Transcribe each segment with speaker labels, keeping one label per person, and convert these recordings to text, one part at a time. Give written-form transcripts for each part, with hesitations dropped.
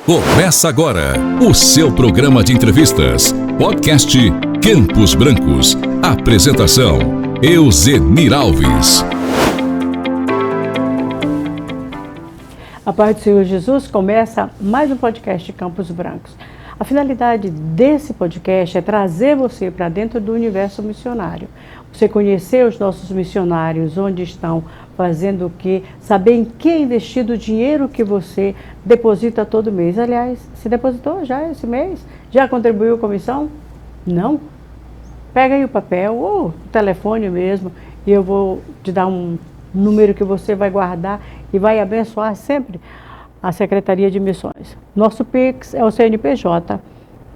Speaker 1: Começa agora o seu programa de entrevistas, podcast Campos Brancos. Apresentação, Euzenir Alves.
Speaker 2: A paz do Senhor Jesus, começa mais um podcast Campos Brancos. A finalidade desse podcast é trazer você para dentro do universo missionário. Você conhecer os nossos missionários, onde estão, fazendo o quê, saber em que é investido o dinheiro que você deposita todo mês. Aliás, se depositou já esse mês? Já contribuiu com a missão? Não? Pega aí o papel ou o telefone mesmo e eu vou te dar um número que você vai guardar e vai abençoar sempre a Secretaria de Missões. Nosso Pix é o CNPJ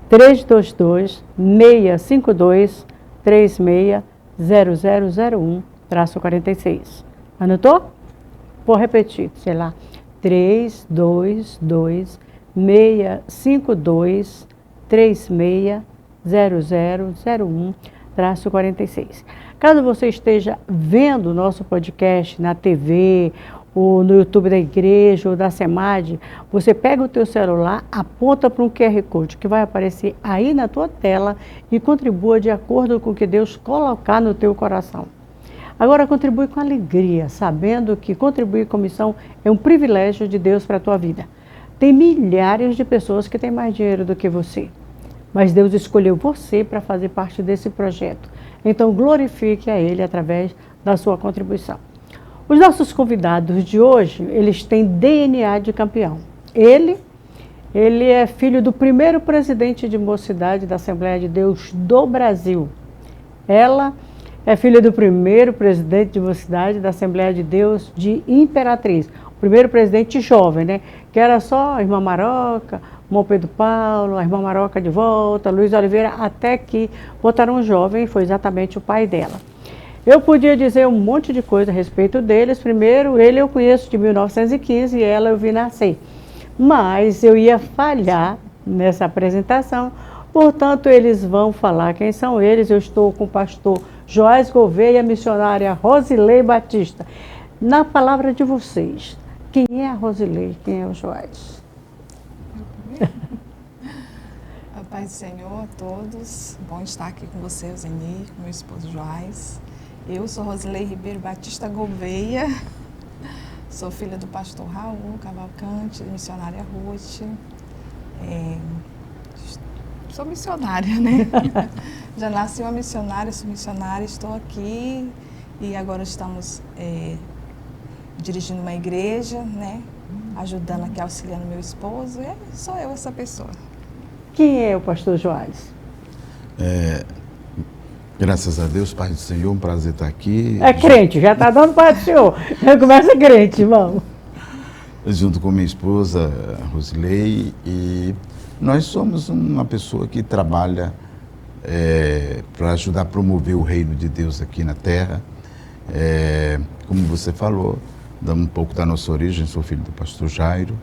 Speaker 2: 322-652-360001-46. Anotou? Vou repetir, sei lá, 322-652-360001-46. Caso você esteja vendo o nosso podcast na TV, ou no YouTube da igreja ou da SEMAD, você pega o teu celular, aponta para um QR Code que vai aparecer aí na tua tela e contribua de acordo com o que Deus colocar no teu coração. Agora contribui com alegria, sabendo que contribuir com missão é um privilégio de Deus para a tua vida. Tem milhares de pessoas que têm mais dinheiro do que você, mas Deus escolheu você para fazer parte desse projeto. Então glorifique a Ele através da sua contribuição. Os nossos convidados de hoje, eles têm DNA de campeão. Ele é filho do primeiro presidente de mocidade da Assembleia de Deus do Brasil. Ela é filha do primeiro presidente de mocidade da Assembleia de Deus de Imperatriz. O primeiro presidente jovem, né? Que era só a irmã Maroca, irmão Pedro Paulo, a irmã Maroca de volta, Luiz Oliveira, até que botaram um jovem, foi exatamente o pai dela. Eu podia dizer um monte de coisa a respeito deles. Primeiro, ele eu conheço de 1915 e ela eu vi nascer. Mas eu ia falhar nessa apresentação, portanto, eles vão falar quem são eles. Eu estou com o pastor Joás Gouveia e a missionária Rosilei Batista. Na palavra de vocês, quem é a Rosilei? Quem é o Joás?
Speaker 3: A paz do Senhor a todos. Bom estar aqui com você, Euzenir, com meu esposo Joás. Eu sou Rosilei Ribeiro Batista Gouveia, sou filha do pastor Raul Cavalcante, missionária Ruth. Sou missionária, né? Já nasci uma missionária, sou missionária, estou aqui e agora estamos dirigindo uma igreja, né? Ajudando aqui, auxiliando meu esposo, e sou eu essa pessoa.
Speaker 2: Quem é o pastor Joás?
Speaker 4: Graças a Deus, Pai do Senhor, um prazer estar aqui.
Speaker 2: É crente, já está dando Pai do Senhor. Já começa crente, vamos.
Speaker 4: Junto com minha esposa, Rosilei, e nós somos uma pessoa que trabalha para ajudar a promover o reino de Deus aqui na terra. Como você falou, damos um pouco da nossa origem, sou filho do pastor Jairo,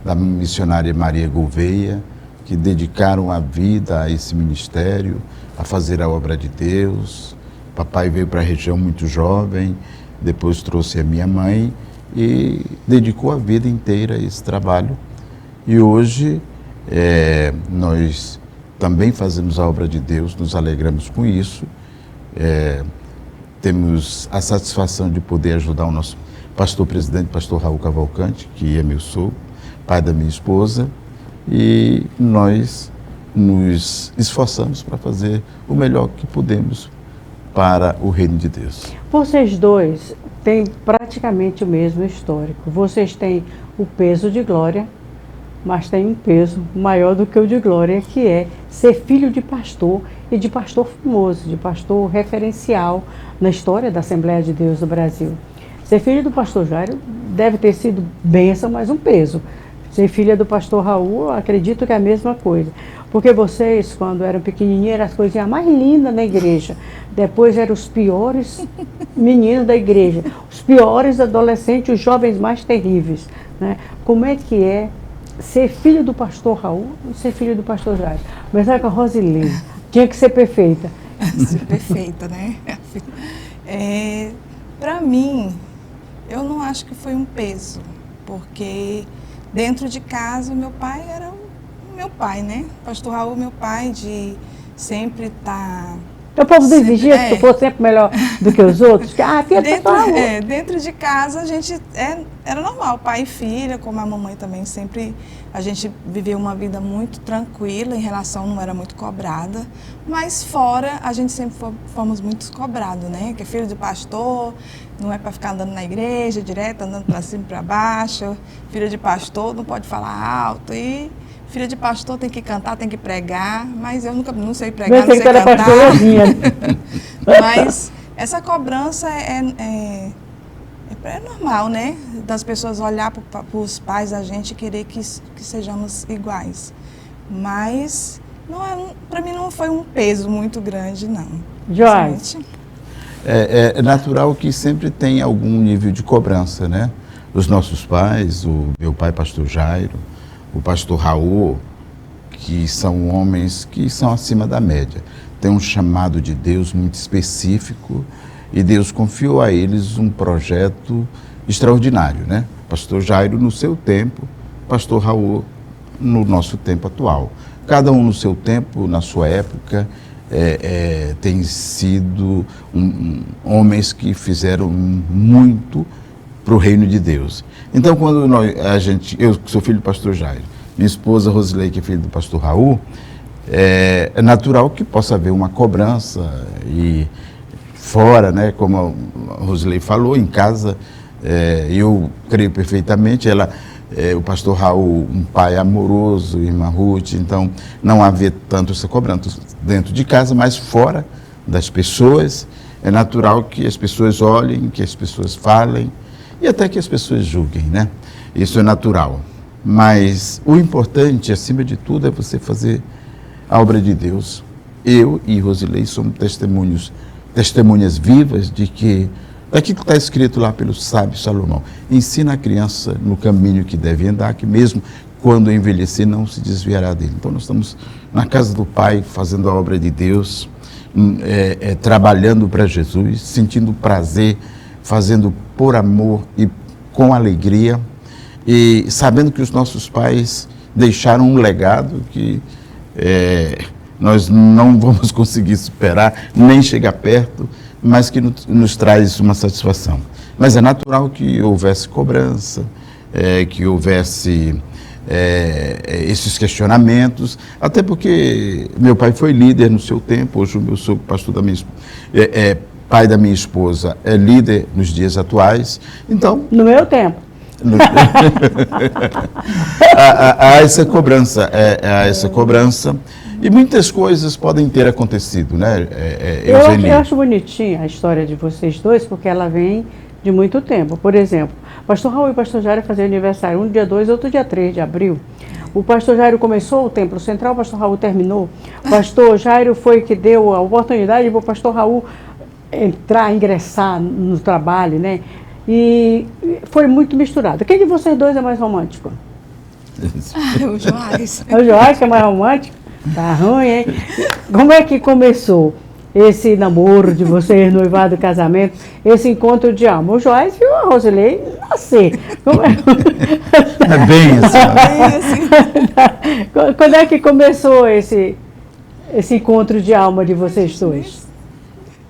Speaker 4: da missionária Maria Gouveia, que dedicaram a vida a esse ministério, a fazer a obra de Deus. Papai veio para a região muito jovem, depois trouxe a minha mãe e dedicou a vida inteira a esse trabalho. E hoje nós também fazemos a obra de Deus, nos alegramos com isso. Temos a satisfação de poder ajudar o nosso pastor presidente, pastor Raul Cavalcante, que é meu sogro, pai da minha esposa, e nós nos esforçamos para fazer o melhor que podemos para o reino de Deus.
Speaker 2: Vocês dois têm praticamente o mesmo histórico. Vocês têm o peso de glória, mas têm um peso maior do que o de glória, que é ser filho de pastor e de pastor famoso, de pastor referencial na história da Assembleia de Deus do Brasil. Ser filho do pastor Jairo deve ter sido bênção, mas um peso. Ser filha do pastor Raul, acredito que é a mesma coisa. Porque vocês, quando eram pequenininhos, eram as coisinhas mais lindas na igreja. Depois eram os piores meninos da igreja. Os piores adolescentes, os jovens mais terríveis. Né? Como é que é ser filho do pastor Raul e ser filho do pastor Jairo? Mas é com a Rosilei. Tinha que ser perfeita.
Speaker 3: Ser perfeita, né? Para mim, eu não acho que foi um peso. Porque dentro de casa, meu pai era o meu pai, né? Pastor Raul, meu pai, de sempre estar...
Speaker 2: O povo não exigia que tu fosse sempre melhor do que os outros?
Speaker 3: Dentro de casa, a gente era normal, pai e filha, como a mamãe também sempre... A gente viveu uma vida muito tranquila, em relação, não era muito cobrada, mas fora, a gente sempre fomos muito cobrados, né? Que é filho de pastor, não é para ficar andando na igreja direto, andando para cima e para baixo. Filho de pastor não pode falar alto e... Filha de pastor tem que cantar, tem que pregar, mas eu não sei pregar, não sei cantar. Mas essa cobrança é normal, né? Das pessoas olhar para os pais da gente e querer que sejamos iguais. Mas para mim não foi um peso muito grande, não.
Speaker 2: Joyce.
Speaker 4: É natural que sempre tem algum nível de cobrança, né? Os nossos pais, o meu pai, pastor Jairo, o pastor Raul, que são homens que são acima da média. Tem um chamado de Deus muito específico e Deus confiou a eles um projeto extraordinário, né? Pastor Jairo no seu tempo, pastor Raul no nosso tempo atual. Cada um no seu tempo, na sua época, tem sido homens que fizeram muito para o reino de Deus. Então, quando eu sou filho do pastor Jairo, minha esposa Rosilei, que é filha do pastor Raul, é natural que possa haver uma cobrança e fora, né, como a Rosilei falou, em casa, eu creio perfeitamente, o pastor Raul, um pai amoroso, irmã Ruth, então não havia tanto essa cobrança dentro de casa, mas fora das pessoas, é natural que as pessoas olhem, que as pessoas falem, e até que as pessoas julguem, né? Isso é natural. Mas o importante, acima de tudo, é você fazer a obra de Deus. Eu e Rosilei somos testemunhas vivas daquilo que está escrito lá pelo sábio Salomão. Ensina a criança no caminho que deve andar, que mesmo quando envelhecer não se desviará dele. Então nós estamos na casa do Pai, fazendo a obra de Deus, trabalhando para Jesus, sentindo prazer, fazendo por amor e com alegria, e sabendo que os nossos pais deixaram um legado que nós não vamos conseguir superar, nem chegar perto, mas que nos traz uma satisfação. Mas é natural que houvesse cobrança, que houvesse esses questionamentos, até porque meu pai foi líder no seu tempo, hoje eu sou pastor da minha pai da minha esposa, é líder nos dias atuais, então...
Speaker 2: No meu tempo.
Speaker 4: há essa cobrança, e muitas coisas podem ter acontecido, né?
Speaker 2: Eu acho bonitinha a história de vocês dois, porque ela vem de muito tempo. Por exemplo, pastor Raul e pastor Jairo faziam aniversário, um dia 2, outro dia 3 de abril. O pastor Jairo começou o Templo Central, o pastor Raul terminou. O pastor Jairo foi que deu a oportunidade para o pastor Raul ingressar no trabalho, né? E foi muito misturado. Quem de vocês dois é mais romântico?
Speaker 3: O Joás.
Speaker 2: É o Joás que é mais romântico? Tá ruim, hein? Como é que começou esse namoro de vocês, noivado, casamento, esse encontro de alma? O Joás e a Rosilei nascer.
Speaker 4: É bem assim.
Speaker 2: Quando é que começou esse encontro de alma de vocês dois?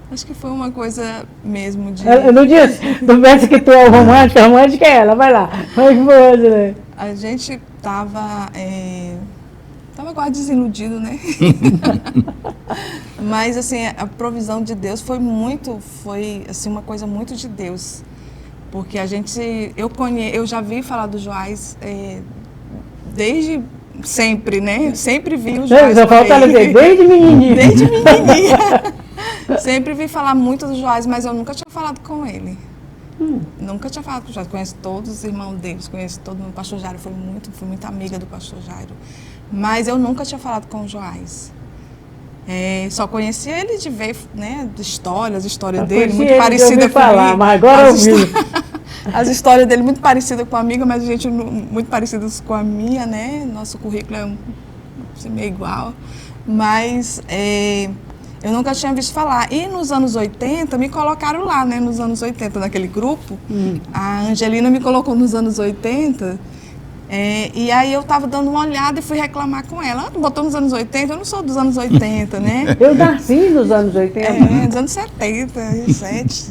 Speaker 3: Acho que foi uma coisa mesmo de...
Speaker 2: Eu não disse, tu pensa que tu é romântica, a romântica é ela, vai lá. Como é que foi, Rosilei?
Speaker 3: A gente tava quase desiludido, né? Mas, assim, a provisão de Deus foi assim, uma coisa muito de Deus. Porque eu já vi falar do Joás desde sempre, né? Sempre vi o Joás.
Speaker 2: Só falta ela dizer, desde menininha.
Speaker 3: Desde menininha. Sempre vi falar muito do Joás, mas eu nunca tinha falado com ele. Nunca tinha falado com o Joás. Conheço todos os irmãos deles, conheço todo mundo. O pastor Jairo fui muito amiga do pastor Jairo. Mas eu nunca tinha falado com o Joás. Só conhecia ele de ver, né, as histórias dele, muito parecida com
Speaker 2: falar, mas agora eu vi.
Speaker 3: As histórias dele muito parecidas com a amiga, mas a gente muito parecidas com a minha, né? Nosso currículo é meio igual. Mas eu nunca tinha visto falar. E nos anos 80, me colocaram lá, né? Nos anos 80, naquele grupo. A Angelina me colocou nos anos 80 E aí eu estava dando uma olhada e fui reclamar com ela. Botou nos anos 80, eu não sou dos anos 80, né?
Speaker 2: Eu nasci nos anos 80.
Speaker 3: Dos anos 70, 7.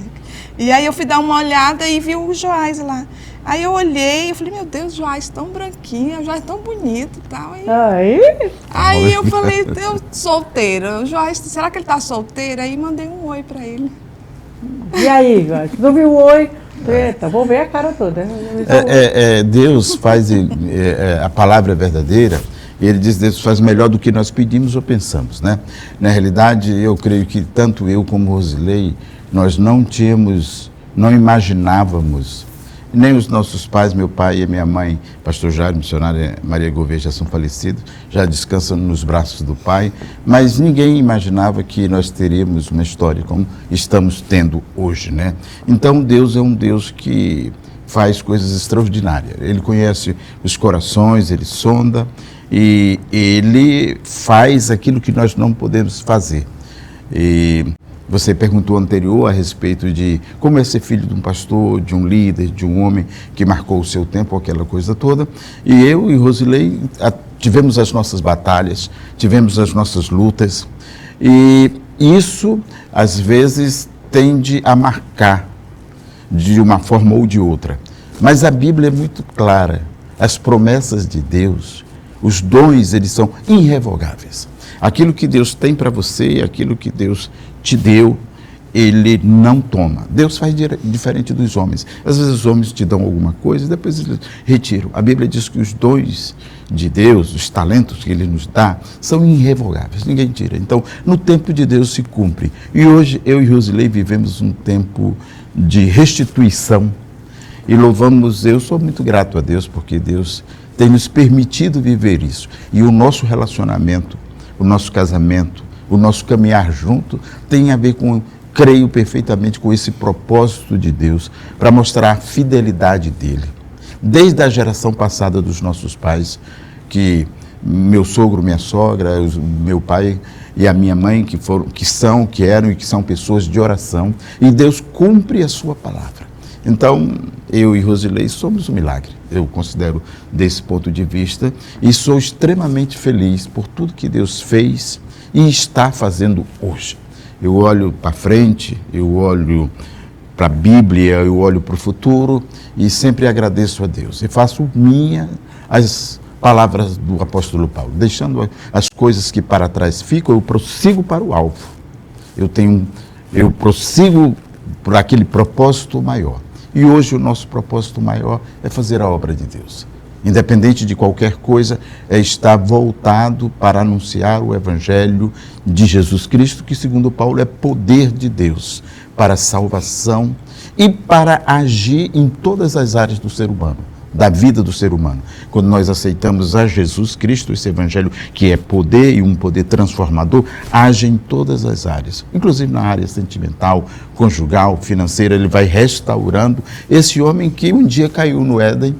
Speaker 3: E aí eu fui dar uma olhada e vi o Joás lá. Aí eu olhei e falei, meu Deus, o Joás tão branquinho, o Joás tão bonito e tal. Aí eu falei, eu solteira, o Joás, será que ele tá solteiro? Aí mandei um oi pra ele.
Speaker 2: E aí, Joás, não viu o oi? Eita, vou ver a cara toda.
Speaker 4: Deus faz, a palavra é verdadeira, e ele diz que Deus faz melhor do que nós pedimos ou pensamos, né? Na realidade, eu creio que tanto eu como Rosilei, nós não imaginávamos, nem os nossos pais, meu pai e minha mãe, pastor Jairo, missionária Maria Gouveia, já são falecidos, já descansam nos braços do Pai, mas ninguém imaginava que nós teríamos uma história como estamos tendo hoje, né? Então Deus é um Deus que faz coisas extraordinárias. Ele conhece os corações, ele sonda e ele faz aquilo que nós não podemos fazer. E você perguntou anterior a respeito de como é ser filho de um pastor, de um líder, de um homem que marcou o seu tempo, aquela coisa toda. E eu e Rosilei tivemos as nossas batalhas, tivemos as nossas lutas. E isso, às vezes, tende a marcar de uma forma ou de outra. Mas a Bíblia é muito clara. As promessas de Deus, os dons, eles são irrevogáveis. Aquilo que Deus tem para você, aquilo que Deus te deu, ele não toma. Deus faz diferente dos homens. Às vezes os homens te dão alguma coisa e depois eles retiram. A Bíblia diz que os dons de Deus, os talentos que ele nos dá, são irrevogáveis, ninguém tira. Então, no tempo de Deus se cumpre. E hoje, eu e Rosilei vivemos um tempo de restituição. E louvamos, eu sou muito grato a Deus, porque Deus tem nos permitido viver isso. E o nosso relacionamento, o nosso casamento, o nosso caminhar junto tem a ver com, creio perfeitamente, com esse propósito de Deus para mostrar a fidelidade dele. Desde a geração passada dos nossos pais, que meu sogro, minha sogra, meu pai e a minha mãe, que eram e que são pessoas de oração, e Deus cumpre a sua palavra. Então, eu e Rosilei somos um milagre, eu considero desse ponto de vista, e sou extremamente feliz por tudo que Deus fez e está fazendo hoje. Eu olho para frente, eu olho para a Bíblia, eu olho para o futuro e sempre agradeço a Deus. E faço minha as palavras do apóstolo Paulo, deixando as coisas que para trás ficam, eu prossigo para o alvo. Eu prossigo por aquele propósito maior. E hoje o nosso propósito maior é fazer a obra de Deus. Independente de qualquer coisa, é estar voltado para anunciar o Evangelho de Jesus Cristo, que, segundo Paulo, é poder de Deus para a salvação e para agir em todas as áreas do ser humano, da vida do ser humano. Quando nós aceitamos a Jesus Cristo, esse Evangelho que é poder e um poder transformador, age em todas as áreas, inclusive na área sentimental, conjugal, financeira. Ele vai restaurando esse homem que um dia caiu no Éden,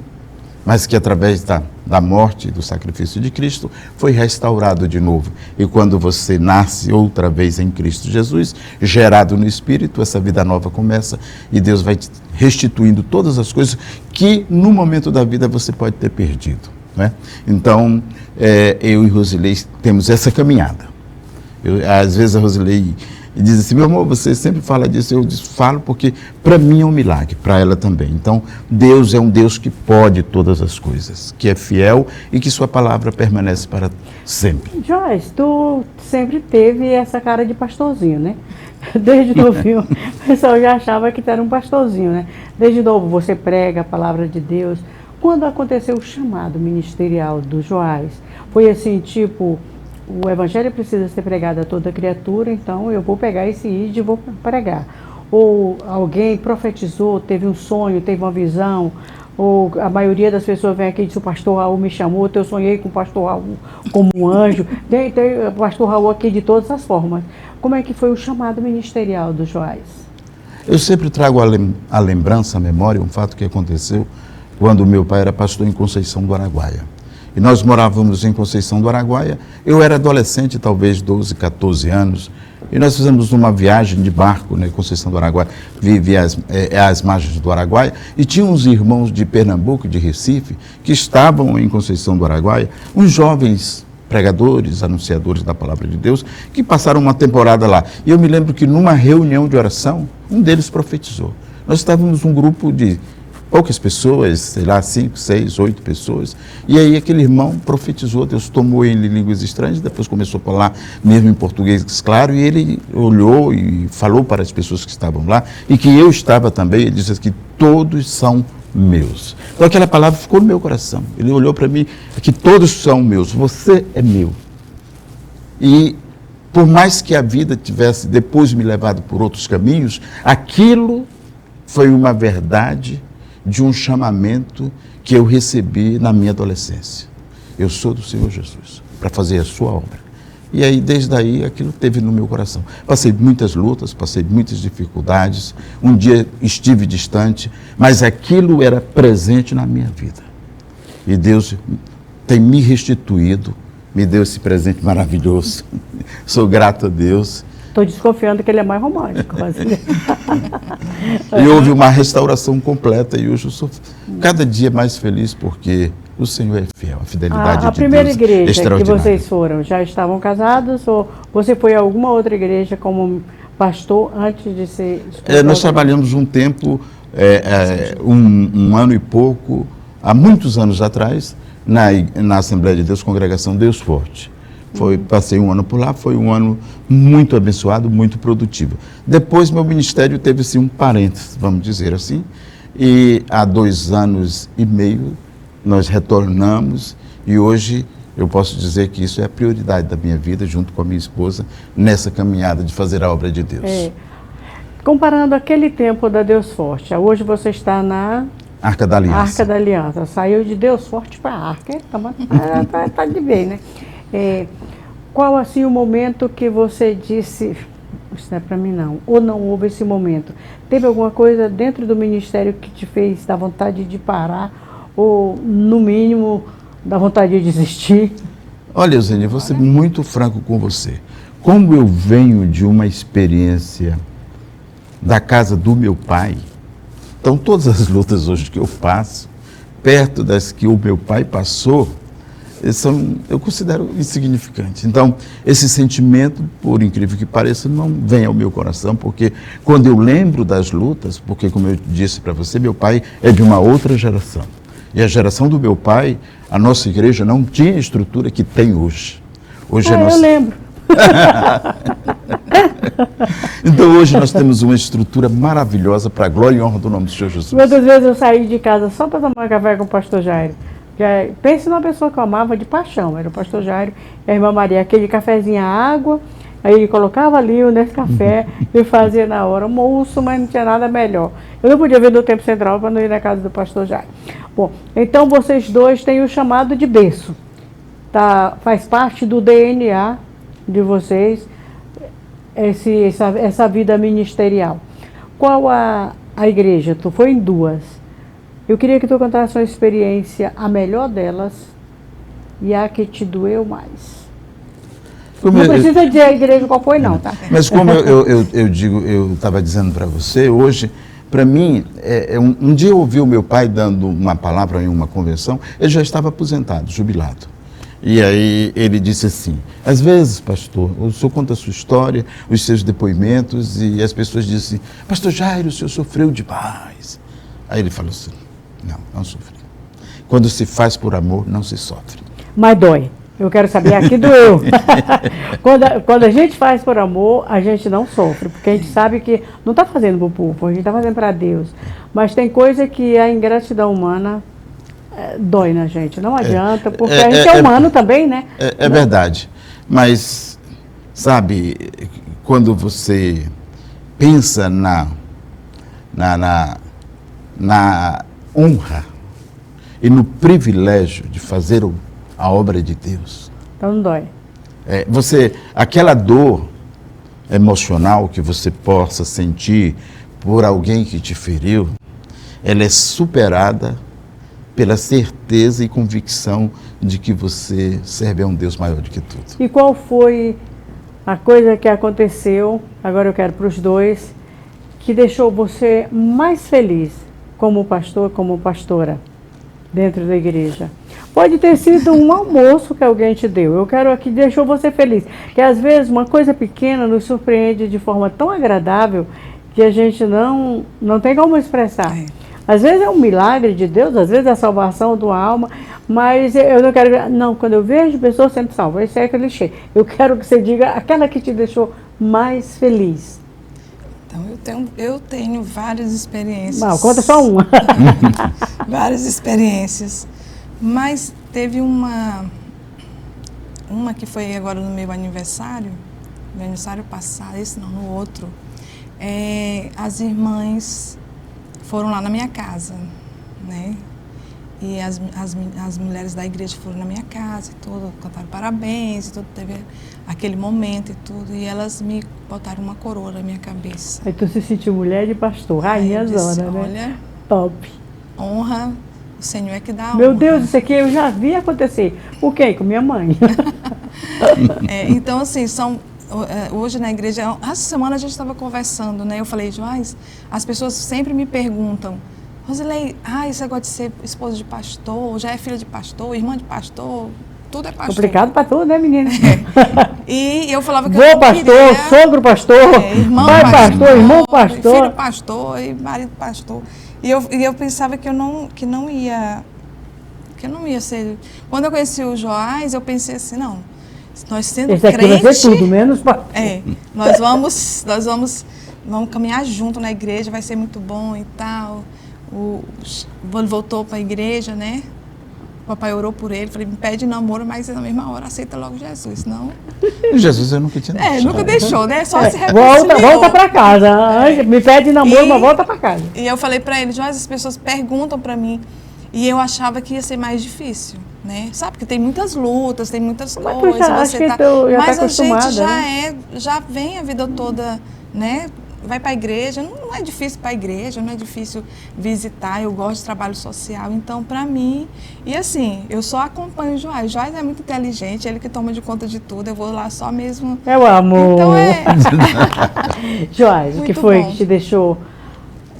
Speaker 4: mas que através da morte, do sacrifício de Cristo, foi restaurado de novo. E quando você nasce outra vez em Cristo Jesus, gerado no Espírito, essa vida nova começa e Deus vai te restituindo todas as coisas que no momento da vida você pode ter perdido, né? Então, eu e Rosilei temos essa caminhada. Às vezes a Rosilei diz assim, meu amor, você sempre fala disso. Eu falo porque para mim é um milagre, para ela também. Então, Deus é um Deus que pode todas as coisas, que é fiel e que sua palavra permanece para sempre.
Speaker 2: Joás, tu sempre teve essa cara de pastorzinho, né? Desde novinho, o pessoal já achava que tu era um pastorzinho, né? Desde novo você prega a palavra de Deus. Quando aconteceu o chamado ministerial do Joás, foi assim, tipo, o evangelho precisa ser pregado a toda criatura, então eu vou pegar esse ID e vou pregar. Ou alguém profetizou, teve um sonho, teve uma visão, ou a maioria das pessoas vem aqui e diz, o pastor Raul me chamou, eu sonhei com o pastor Raul como um anjo. Tem o pastor Raul aqui de todas as formas. Como é que foi o chamado ministerial do Joás?
Speaker 4: Eu sempre trago a lembrança, a memória, um fato que aconteceu quando meu pai era pastor em Conceição do Araguaia. E nós morávamos em Conceição do Araguaia. Eu era adolescente, talvez 12, 14 anos, E nós fizemos uma viagem de barco, né, Conceição do Araguaia, às margens do Araguaia, e tinha uns irmãos de Pernambuco, de Recife, que estavam em Conceição do Araguaia, uns jovens pregadores, anunciadores da palavra de Deus, que passaram uma temporada lá. E eu me lembro que numa reunião de oração, um deles profetizou. Nós estávamos um grupo de poucas pessoas, sei lá, 5, 6, 8 pessoas, e aí aquele irmão profetizou, Deus tomou ele em línguas estranhas, depois começou a falar mesmo em português, claro, e ele olhou e falou para as pessoas que estavam lá, e que eu estava também, ele disse que todos são meus. Então aquela palavra ficou no meu coração, ele olhou para mim, que todos são meus, você é meu. E por mais que a vida tivesse depois me levado por outros caminhos, aquilo foi uma verdade de um chamamento que eu recebi na minha adolescência. Eu sou do Senhor Jesus, para fazer a sua obra. E aí, desde aí, aquilo teve no meu coração. Passei muitas lutas, passei muitas dificuldades, um dia estive distante, mas aquilo era presente na minha vida. E Deus tem me restituído, me deu esse presente maravilhoso. Sou grato a Deus.
Speaker 2: Estou desconfiando que ele é mais romântico.
Speaker 4: E houve uma restauração completa e hoje eu sou cada dia mais feliz porque o Senhor é fiel, a fidelidade de Deus.
Speaker 2: A primeira igreja que
Speaker 4: extraordinária.
Speaker 2: vocês foram, já estavam casados ou você foi a alguma outra igreja como pastor antes de ser...
Speaker 4: Nós trabalhamos um tempo, um ano e pouco, há muitos anos atrás, na Assembleia de Deus, Congregação Deus Forte. Passei um ano por lá, foi um ano muito abençoado, muito produtivo. Depois meu ministério teve assim, um parênteses, vamos dizer assim, e há 2 anos e meio nós retornamos e hoje eu posso dizer que isso é a prioridade da minha vida, junto com a minha esposa, nessa caminhada de fazer a obra de Deus.
Speaker 2: Comparando aquele tempo da Deus Forte, hoje você está na...
Speaker 4: Arca da Aliança.
Speaker 2: Arca da Aliança, saiu de Deus Forte para a Arca, tá de bem, né? Qual assim o momento que você disse, isso não é para mim não, ou não houve esse momento? Teve alguma coisa dentro do ministério que te fez dar vontade de parar, ou no mínimo, dar vontade de desistir?
Speaker 4: Olha, Eusênia, vou ser muito franco com você. Como eu venho de uma experiência da casa do meu pai, então todas as lutas hoje que eu passo, perto das que o meu pai passou, eu considero insignificantes. Então, esse sentimento, por incrível que pareça, não vem ao meu coração, porque quando eu lembro das lutas, porque como eu disse para você, meu pai é de uma outra geração. E a geração do meu pai, a nossa igreja não tinha a estrutura que tem hoje. Hoje
Speaker 2: eu lembro.
Speaker 4: Então hoje nós temos uma estrutura maravilhosa para a glória e honra do nome do Senhor Jesus.
Speaker 2: Muitas vezes eu saí de casa só para tomar café com o pastor Jairo. Pense numa pessoa que eu amava de paixão, era o pastor Jairo e a irmã Maria, aquele cafezinho à água, aí ele colocava ali o Nescafé e fazia na hora, moço, mas não tinha nada melhor. Eu não podia ver do Tempo Central para não ir na casa do pastor Jairo. Bom, então vocês dois têm o chamado de berço, faz parte do DNA de vocês, essa vida ministerial. Qual a igreja? Tu foi em 2. Eu queria que tu contasse a sua experiência, a melhor delas e a que te doeu mais. Não precisa dizer a igreja qual foi não, tá?
Speaker 4: Mas como eu estava dizendo para você, hoje, para mim, um dia eu ouvi o meu pai dando uma palavra em uma convenção, ele já estava aposentado, jubilado. E aí ele disse assim, às vezes, pastor, o senhor conta a sua história, os seus depoimentos, e as pessoas dizem, pastor Jairo, o senhor sofreu demais. Aí ele falou assim, não sofri. Quando se faz por amor, não se sofre.
Speaker 2: Mas dói. Eu quero saber, aqui doeu. quando a gente faz por amor, a gente não sofre, porque a gente sabe que não está fazendo para o povo, a gente está fazendo para Deus. Mas tem coisa que a ingratidão humana dói na gente, não adianta, porque a gente é humano também, né?
Speaker 4: É verdade, mas, sabe, quando você pensa na honra e no privilégio de fazer a obra de Deus.
Speaker 2: Então não dói.
Speaker 4: Aquela dor emocional que você possa sentir por alguém que te feriu, ela é superada pela certeza e convicção de que você serve a um Deus maior do que tudo.
Speaker 2: E qual foi a coisa que aconteceu, agora eu quero para os dois, que deixou você mais feliz como pastor, como pastora, dentro da igreja? Pode ter sido um almoço que alguém te deu. Eu quero que deixou você feliz. Que às vezes uma coisa pequena nos surpreende de forma tão agradável que a gente não tem como expressar. Às vezes é um milagre de Deus, às vezes é a salvação de uma alma, mas eu não quero... Não, quando eu vejo pessoas sendo salvas, isso é clichê. Eu quero que você diga aquela que te deixou mais feliz.
Speaker 3: Então, eu tenho várias experiências.
Speaker 2: Não, conta só uma.
Speaker 3: Várias experiências. Mas teve uma que foi agora no meu aniversário passado, esse não, no outro. As irmãs foram lá na minha casa, né? E as mulheres da igreja foram na minha casa e tudo, cantaram parabéns e tudo, teve aquele momento e tudo. E elas me botaram uma coroa na minha cabeça.
Speaker 2: Aí tu se sentiu mulher de pastor, rainha zona, né?
Speaker 3: Olha,
Speaker 2: top.
Speaker 3: Honra, o Senhor é que dá honra.
Speaker 2: Meu Deus, isso aqui eu já vi acontecer. Com quem? Com minha mãe.
Speaker 3: Então, assim, hoje na igreja, essa semana a gente estava conversando, né? Eu falei, Joás, as pessoas sempre me perguntam, Rosilei, esse negócio de ser esposa de pastor, já é filha de pastor, irmã de pastor, tudo é pastor.
Speaker 2: Complicado para tudo, né, menina?
Speaker 3: E eu falava que
Speaker 2: Vô
Speaker 3: eu
Speaker 2: pastor,
Speaker 3: queria,
Speaker 2: sogro pastor,
Speaker 3: irmão
Speaker 2: pai pastor, irmão pastor.
Speaker 3: Filho pastor e marido pastor. E eu pensava que eu não ia ser... Quando eu conheci o Joás, eu pensei assim, não, nós sendo
Speaker 2: esse aqui
Speaker 3: crente...
Speaker 2: vai ser tudo, menos pastor.
Speaker 3: Nós vamos caminhar junto na igreja, vai ser muito bom e tal. Ele voltou para a igreja, né? O papai orou por ele, falei, me pede namoro, mas na mesma hora aceita logo Jesus, não...
Speaker 4: Jesus eu nunca tinha deixado.
Speaker 3: Nunca deixou, né? Só se reconciliou.
Speaker 2: Volta para casa, me pede namoro, mas volta para casa.
Speaker 3: E eu falei para ele, Joás, as pessoas perguntam para mim, e eu achava que ia ser mais difícil, né? Sabe, porque tem muitas lutas, tem muitas
Speaker 2: Mas
Speaker 3: coisas, mas a gente
Speaker 2: né?
Speaker 3: já vem a vida toda, né? Vai para a igreja, não é difícil para a igreja, não é difícil visitar, eu gosto de trabalho social, então para mim, e assim, eu só acompanho o Joás é muito inteligente, ele que toma de conta de tudo, eu vou lá só mesmo...
Speaker 2: Meu amor!
Speaker 3: Então
Speaker 2: Joás, o que foi que te deixou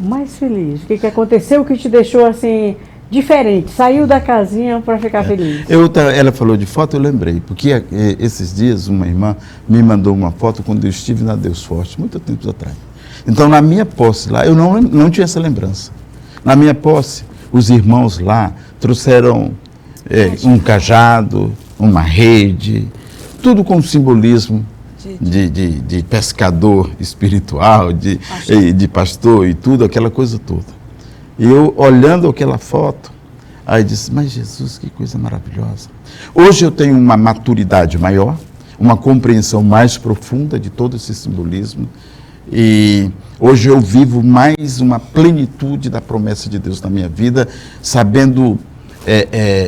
Speaker 2: mais feliz? O que aconteceu que te deixou assim, diferente? Saiu da casinha para ficar feliz?
Speaker 4: Ela falou de foto, eu lembrei, porque esses dias uma irmã me mandou uma foto quando eu estive na Deus Forte, muito tempo atrás. Então, na minha posse lá, eu não tinha essa lembrança. Na minha posse, os irmãos lá trouxeram um cajado, uma rede, tudo com simbolismo de pescador espiritual, de pastor e tudo, aquela coisa toda. E eu, olhando aquela foto, aí disse, mas Jesus, que coisa maravilhosa. Hoje eu tenho uma maturidade maior, uma compreensão mais profunda de todo esse simbolismo, e hoje eu vivo mais uma plenitude da promessa de Deus na minha vida, sabendo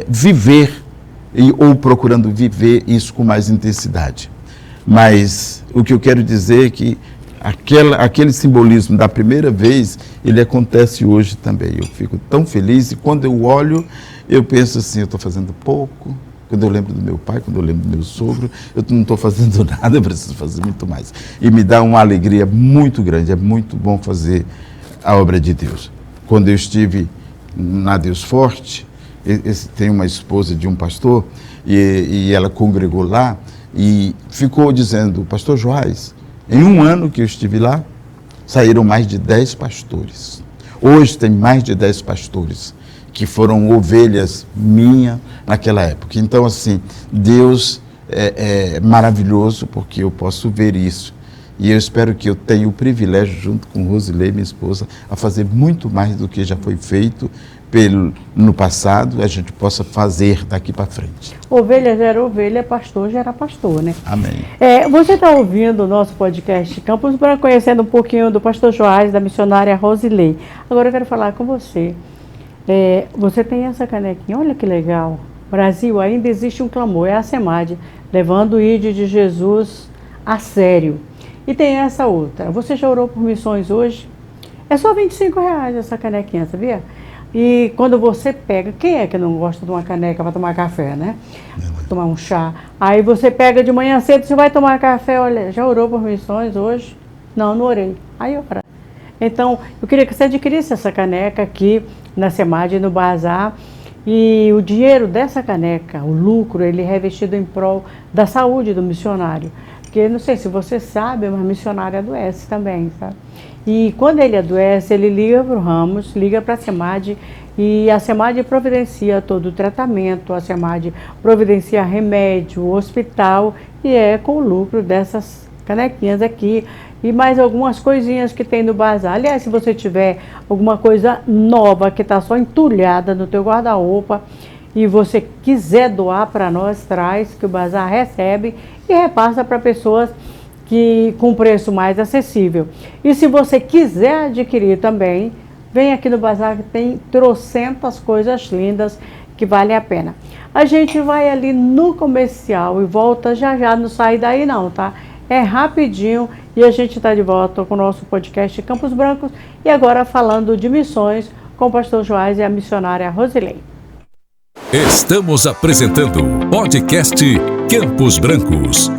Speaker 4: viver ou procurando viver isso com mais intensidade. Mas o que eu quero dizer é que aquele simbolismo da primeira vez, ele acontece hoje também. Eu fico tão feliz e quando eu olho, eu penso assim, eu estou fazendo pouco. Quando eu lembro do meu pai, quando eu lembro do meu sogro, eu não estou fazendo nada, eu preciso fazer muito mais. E me dá uma alegria muito grande, é muito bom fazer a obra de Deus. Quando eu estive na Deus Forte, tem uma esposa de um pastor, e ela congregou lá, e ficou dizendo, pastor Joás, em um ano que eu estive lá, saíram mais de 10 pastores. Hoje tem mais de 10 pastores que foram ovelhas minhas naquela época. Então, assim, Deus é maravilhoso porque eu posso ver isso. E eu espero que eu tenha o privilégio, junto com Rosilei, minha esposa, a fazer muito mais do que já foi feito no passado, a gente possa fazer daqui para frente.
Speaker 2: Ovelha gera ovelha, pastor gera pastor, né?
Speaker 4: Amém.
Speaker 2: Você está ouvindo o nosso podcast Campos Branco, conhecendo um pouquinho do pastor Joás, da missionária Rosilei. Agora eu quero falar com você. Você tem essa canequinha, olha que legal. Brasil, ainda existe um clamor, é a SEMAD, levando o ID de Jesus a sério. E tem essa outra, você já orou por missões hoje? É só R$25 essa canequinha, sabia? E quando você pega, quem é que não gosta de uma caneca para tomar café, né? Tomar um chá. Aí você pega de manhã cedo, você vai tomar café, olha, já orou por missões hoje? Não orei. Aí ora. Então, eu queria que você adquirisse essa caneca aqui na SEMAD, no Bazar. E o dinheiro dessa caneca, o lucro, ele é revestido em prol da saúde do missionário. Porque, não sei se você sabe, mas missionário adoece também, sabe? E quando ele adoece, ele liga para o Ramos, liga para a SEMAD, e a SEMAD providencia todo o tratamento, a SEMAD providencia remédio, hospital, e é com o lucro dessas canequinhas aqui, e mais algumas coisinhas que tem no bazar. Aliás, se você tiver alguma coisa nova que está só entulhada no teu guarda-roupa, e você quiser doar para nós, traz, que o bazar recebe e repassa para pessoas que com preço mais acessível. E se você quiser adquirir também, vem aqui no bazar que tem trocentas coisas lindas que valem a pena. A gente vai ali no comercial e volta já, não sai daí não, tá? É rapidinho e a gente está de volta com o nosso podcast Campos Brancos e agora falando de missões com o pastor Joás e a missionária Rosilei.
Speaker 1: Estamos apresentando o podcast Campos Brancos.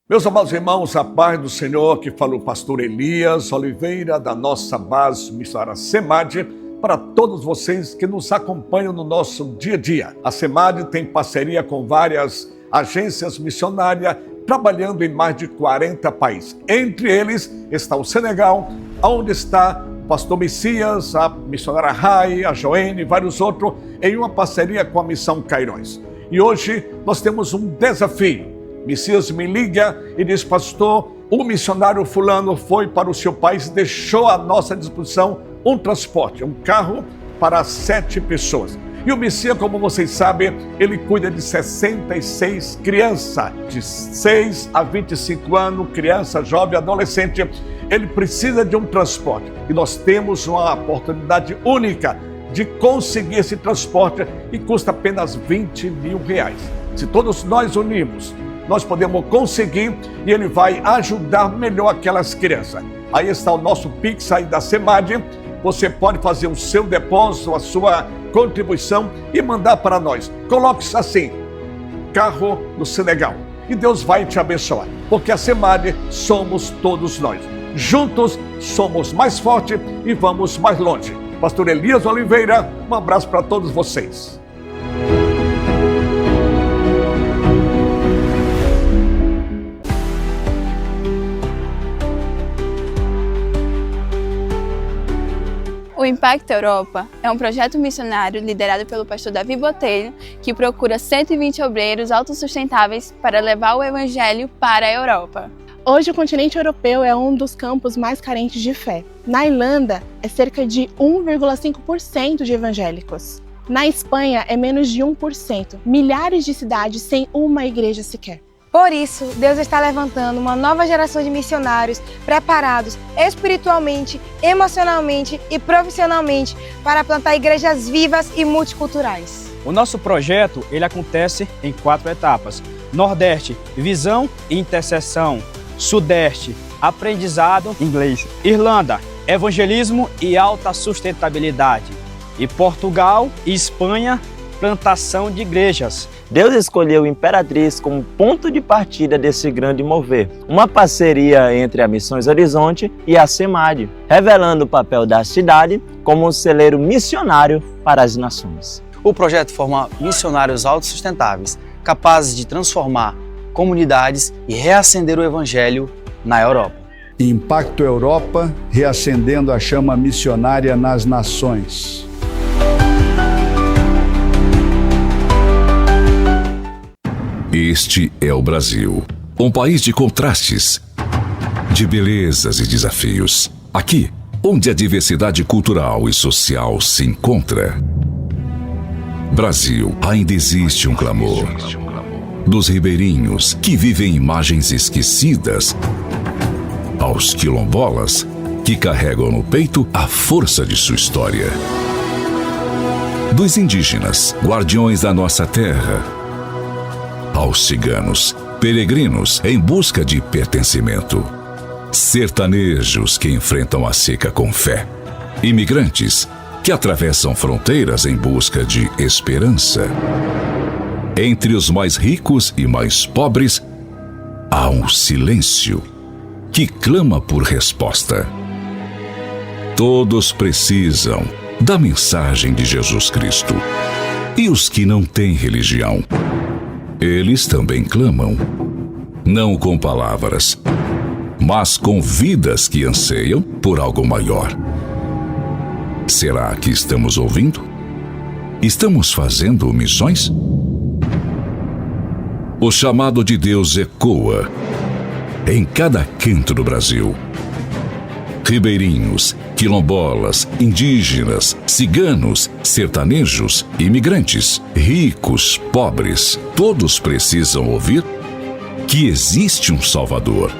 Speaker 5: Meus amados irmãos, a paz do Senhor, que falou o pastor Elias Oliveira, da nossa base missionária SEMAD, para todos vocês que nos acompanham no nosso dia a dia. A SEMAD tem parceria com várias agências missionárias, trabalhando em mais de 40 países. Entre eles está o Senegal, onde está o pastor Messias, a missionária Rai, a Joene e vários outros, em uma parceria com a Missão Cairões. E hoje nós temos um desafio. Messias me liga e diz: pastor, o missionário fulano foi para o seu país e deixou à nossa disposição um transporte, um carro para 7 pessoas. E o Messias, como vocês sabem, ele cuida de 66 crianças, de 6 a 25 anos, criança, jovem, adolescente. Ele precisa de um transporte. E nós temos uma oportunidade única de conseguir esse transporte e custa apenas R$20 mil. Se todos nós unirmos, nós podemos conseguir e ele vai ajudar melhor aquelas crianças. Aí está o nosso Pix aí da SEMAD. Você pode fazer o seu depósito, a sua contribuição e mandar para nós. Coloque-se assim: carro no Senegal. E Deus vai te abençoar. Porque a SEMAD somos todos nós. Juntos somos mais fortes e vamos mais longe. Pastor Elias Oliveira, um abraço para todos vocês.
Speaker 6: O Impacto Europa é um projeto missionário liderado pelo pastor Davi Botelho, que procura 120 obreiros autossustentáveis para levar o evangelho para a Europa.
Speaker 7: Hoje o continente europeu é um dos campos mais carentes de fé. Na Irlanda é cerca de 1,5% de evangélicos. Na Espanha é menos de 1%. Milhares de cidades sem uma igreja sequer.
Speaker 8: Por isso, Deus está levantando uma nova geração de missionários preparados espiritualmente, emocionalmente e profissionalmente para plantar igrejas vivas e multiculturais.
Speaker 9: O nosso projeto ele acontece em 4 etapas: Nordeste, visão e intercessão; Sudeste, aprendizado, inglês; Irlanda, evangelismo e alta sustentabilidade; e Portugal e Espanha, plantação de igrejas.
Speaker 10: Deus escolheu Imperatriz como ponto de partida desse grande mover, uma parceria entre a Missões Horizonte e a SEMAD, revelando o papel da cidade como um celeiro missionário para as nações.
Speaker 11: O projeto forma missionários autossustentáveis, capazes de transformar comunidades e reacender o evangelho na Europa.
Speaker 12: Impacto Europa, reacendendo a chama missionária nas nações.
Speaker 1: Este é o Brasil, um país de contrastes, de belezas e desafios. Aqui, onde a diversidade cultural e social se encontra. Brasil, ainda existe um clamor. Dos ribeirinhos que vivem imagens esquecidas, aos quilombolas que carregam no peito a força de sua história. Dos indígenas, guardiões da nossa terra, aos ciganos, peregrinos em busca de pertencimento. Sertanejos que enfrentam a seca com fé. Imigrantes que atravessam fronteiras em busca de esperança. Entre os mais ricos e mais pobres, há um silêncio que clama por resposta. Todos precisam da mensagem de Jesus Cristo. E os que não têm religião, eles também clamam, não com palavras, mas com vidas que anseiam por algo maior. Será que estamos ouvindo? Estamos fazendo missões? O chamado de Deus ecoa em cada canto do Brasil. Ribeirinhos, quilombolas, indígenas, ciganos, sertanejos, imigrantes, ricos, pobres, todos precisam ouvir que existe um Salvador.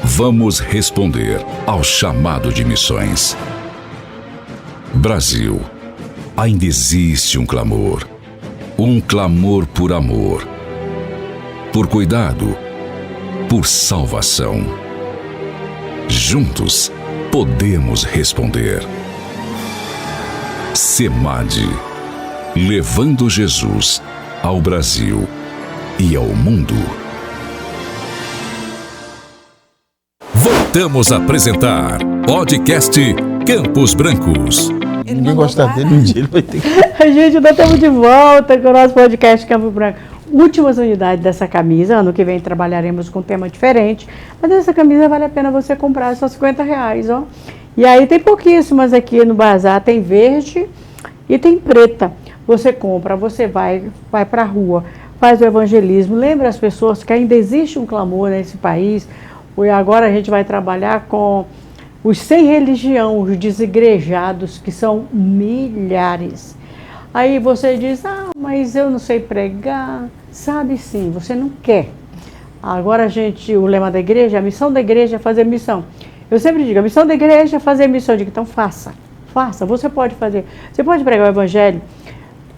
Speaker 1: Vamos responder ao chamado de missões. Brasil, ainda existe um clamor por amor, por cuidado, por salvação. Juntos podemos responder. SEMAD, levando Jesus ao Brasil e ao mundo. Voltamos a apresentar podcast Campos Brancos.
Speaker 4: Ninguém gosta dele, um dia ele vai ter que...
Speaker 2: Gente, nós estamos de volta com o nosso podcast Campos Brancos. Últimas unidades dessa camisa. Ano que vem trabalharemos com um tema diferente. Mas essa camisa vale a pena você comprar, só R$50, ó. E aí tem pouquíssimas aqui no bazar. Tem verde e tem preta. Você compra, você vai para a rua, faz o evangelismo. Lembra as pessoas que ainda existe um clamor nesse país. E agora a gente vai trabalhar com os sem religião, os desigrejados, que são milhares. Aí você diz, mas eu não sei pregar. Sabe sim, você não quer. Agora o lema da igreja, a missão da igreja é fazer missão. Eu sempre digo, a missão da igreja é fazer missão. Eu digo, então faça, você pode fazer. Você pode pregar o evangelho.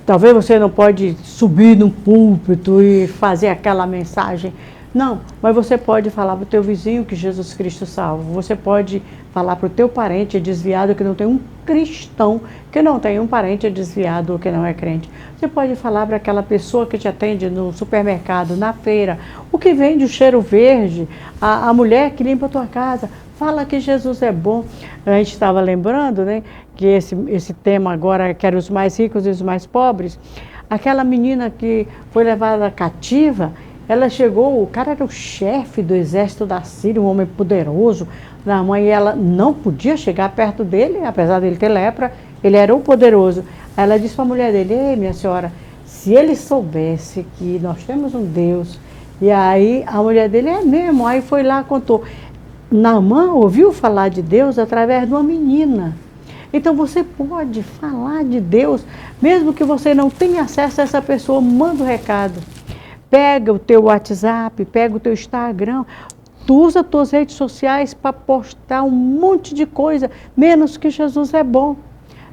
Speaker 2: Talvez você não pode subir num púlpito e fazer aquela mensagem. Não, mas você pode falar para o teu vizinho que Jesus Cristo salva. Você pode falar para o teu parente desviado que não tem um cristão, que não tem um parente desviado ou que não é crente. Você pode falar para aquela pessoa que te atende no supermercado, na feira, o que vende o cheiro verde, a mulher que limpa a tua casa. Fala que Jesus é bom. A gente estava lembrando, né, que esse tema agora que era os mais ricos e os mais pobres. Aquela menina que foi levada cativa, ela chegou, o cara era o chefe do exército da Síria, um homem poderoso. A mãe, ela não podia chegar perto dele, apesar dele ter lepra, ele era o poderoso. Aí ela disse para a mulher dele, ei, minha senhora, se ele soubesse que nós temos um Deus. E aí a mulher dele, é mesmo, aí foi lá, contou. Naamã ouviu falar de Deus através de uma menina. Então você pode falar de Deus, mesmo que você não tenha acesso a essa pessoa, manda o recado. Pega o teu WhatsApp, pega o teu Instagram, tu usa as tuas redes sociais para postar um monte de coisa, menos que Jesus é bom.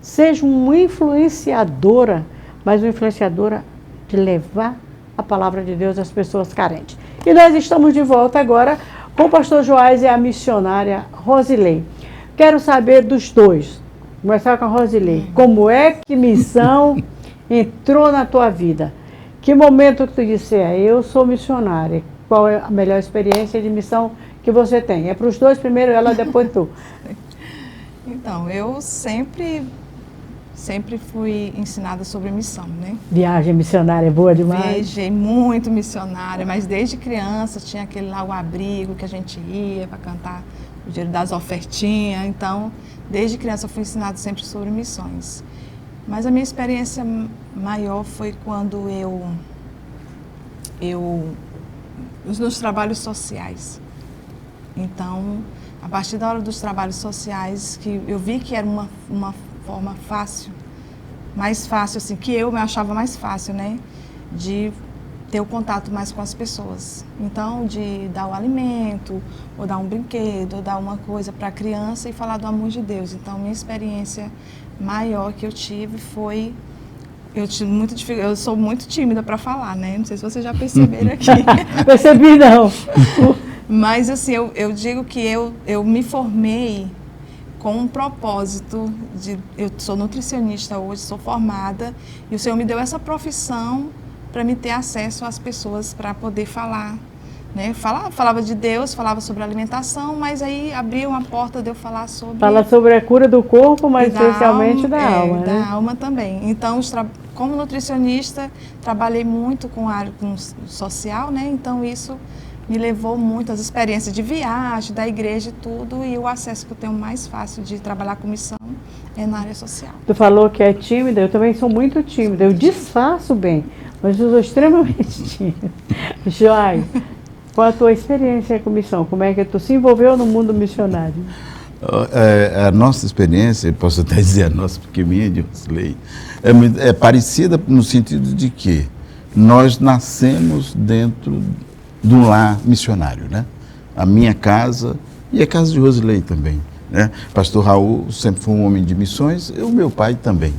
Speaker 2: Seja uma influenciadora, mas uma influenciadora de levar a palavra de Deus às pessoas carentes. E nós estamos de volta agora com o pastor Joás e a missionária Rosilei. Quero saber dos dois. Vou começar com a Rosilei. Como é que missão entrou na tua vida? Que momento que tu disse, eu sou missionária? Qual é a melhor experiência de missão que você tem? É para os dois primeiro, ela depois tu.
Speaker 3: Então, eu sempre fui ensinada sobre missão, né?
Speaker 2: Viagem missionária é boa demais?
Speaker 3: Viajei muito missionária, mas desde criança tinha aquele lá, o abrigo que a gente ia para cantar o dinheiro das ofertinhas. Então, desde criança eu fui ensinada sempre sobre missões. Mas a minha experiência maior foi quando nos trabalhos sociais. Então, a partir da hora dos trabalhos sociais, que eu vi que era uma forma fácil, mais fácil, assim, que eu me achava mais fácil, né? De ter o contato mais com as pessoas. Então, de dar o alimento, ou dar um brinquedo, ou dar uma coisa para a criança e falar do amor de Deus. Então, minha experiência maior que eu tive foi... Eu sou muito tímida para falar, né? Não sei se vocês já perceberam aqui.
Speaker 2: Percebi, não.
Speaker 3: Mas, assim, eu digo que eu me formei com um propósito eu sou nutricionista hoje, sou formada, e o Senhor me deu essa profissão para me ter acesso às pessoas, para poder falar, né? Falava de Deus, falava sobre alimentação, mas aí abriu uma porta de eu falar sobre...
Speaker 2: Fala sobre a cura do corpo, mas especialmente da alma, né?
Speaker 3: Da alma também. Então, como nutricionista, trabalhei muito com a área social, né? Então, isso me levou muito às experiências de viagem, da igreja e tudo, e o acesso que eu tenho mais fácil de trabalhar com missão é na área social.
Speaker 2: Tu falou que é tímida, eu também sou muito tímida, eu disfarço bem, mas eu sou extremamente tímida. Joy, qual a tua experiência com missão? Como é que tu se envolveu no mundo missionário?
Speaker 4: A nossa experiência, posso até dizer a nossa, porque minha de Rosilei, é parecida no sentido de que nós nascemos dentro de um lar missionário, né? A minha casa e a casa de Rosilei também, né? Pastor Raul sempre foi um homem de missões, e o meu pai também.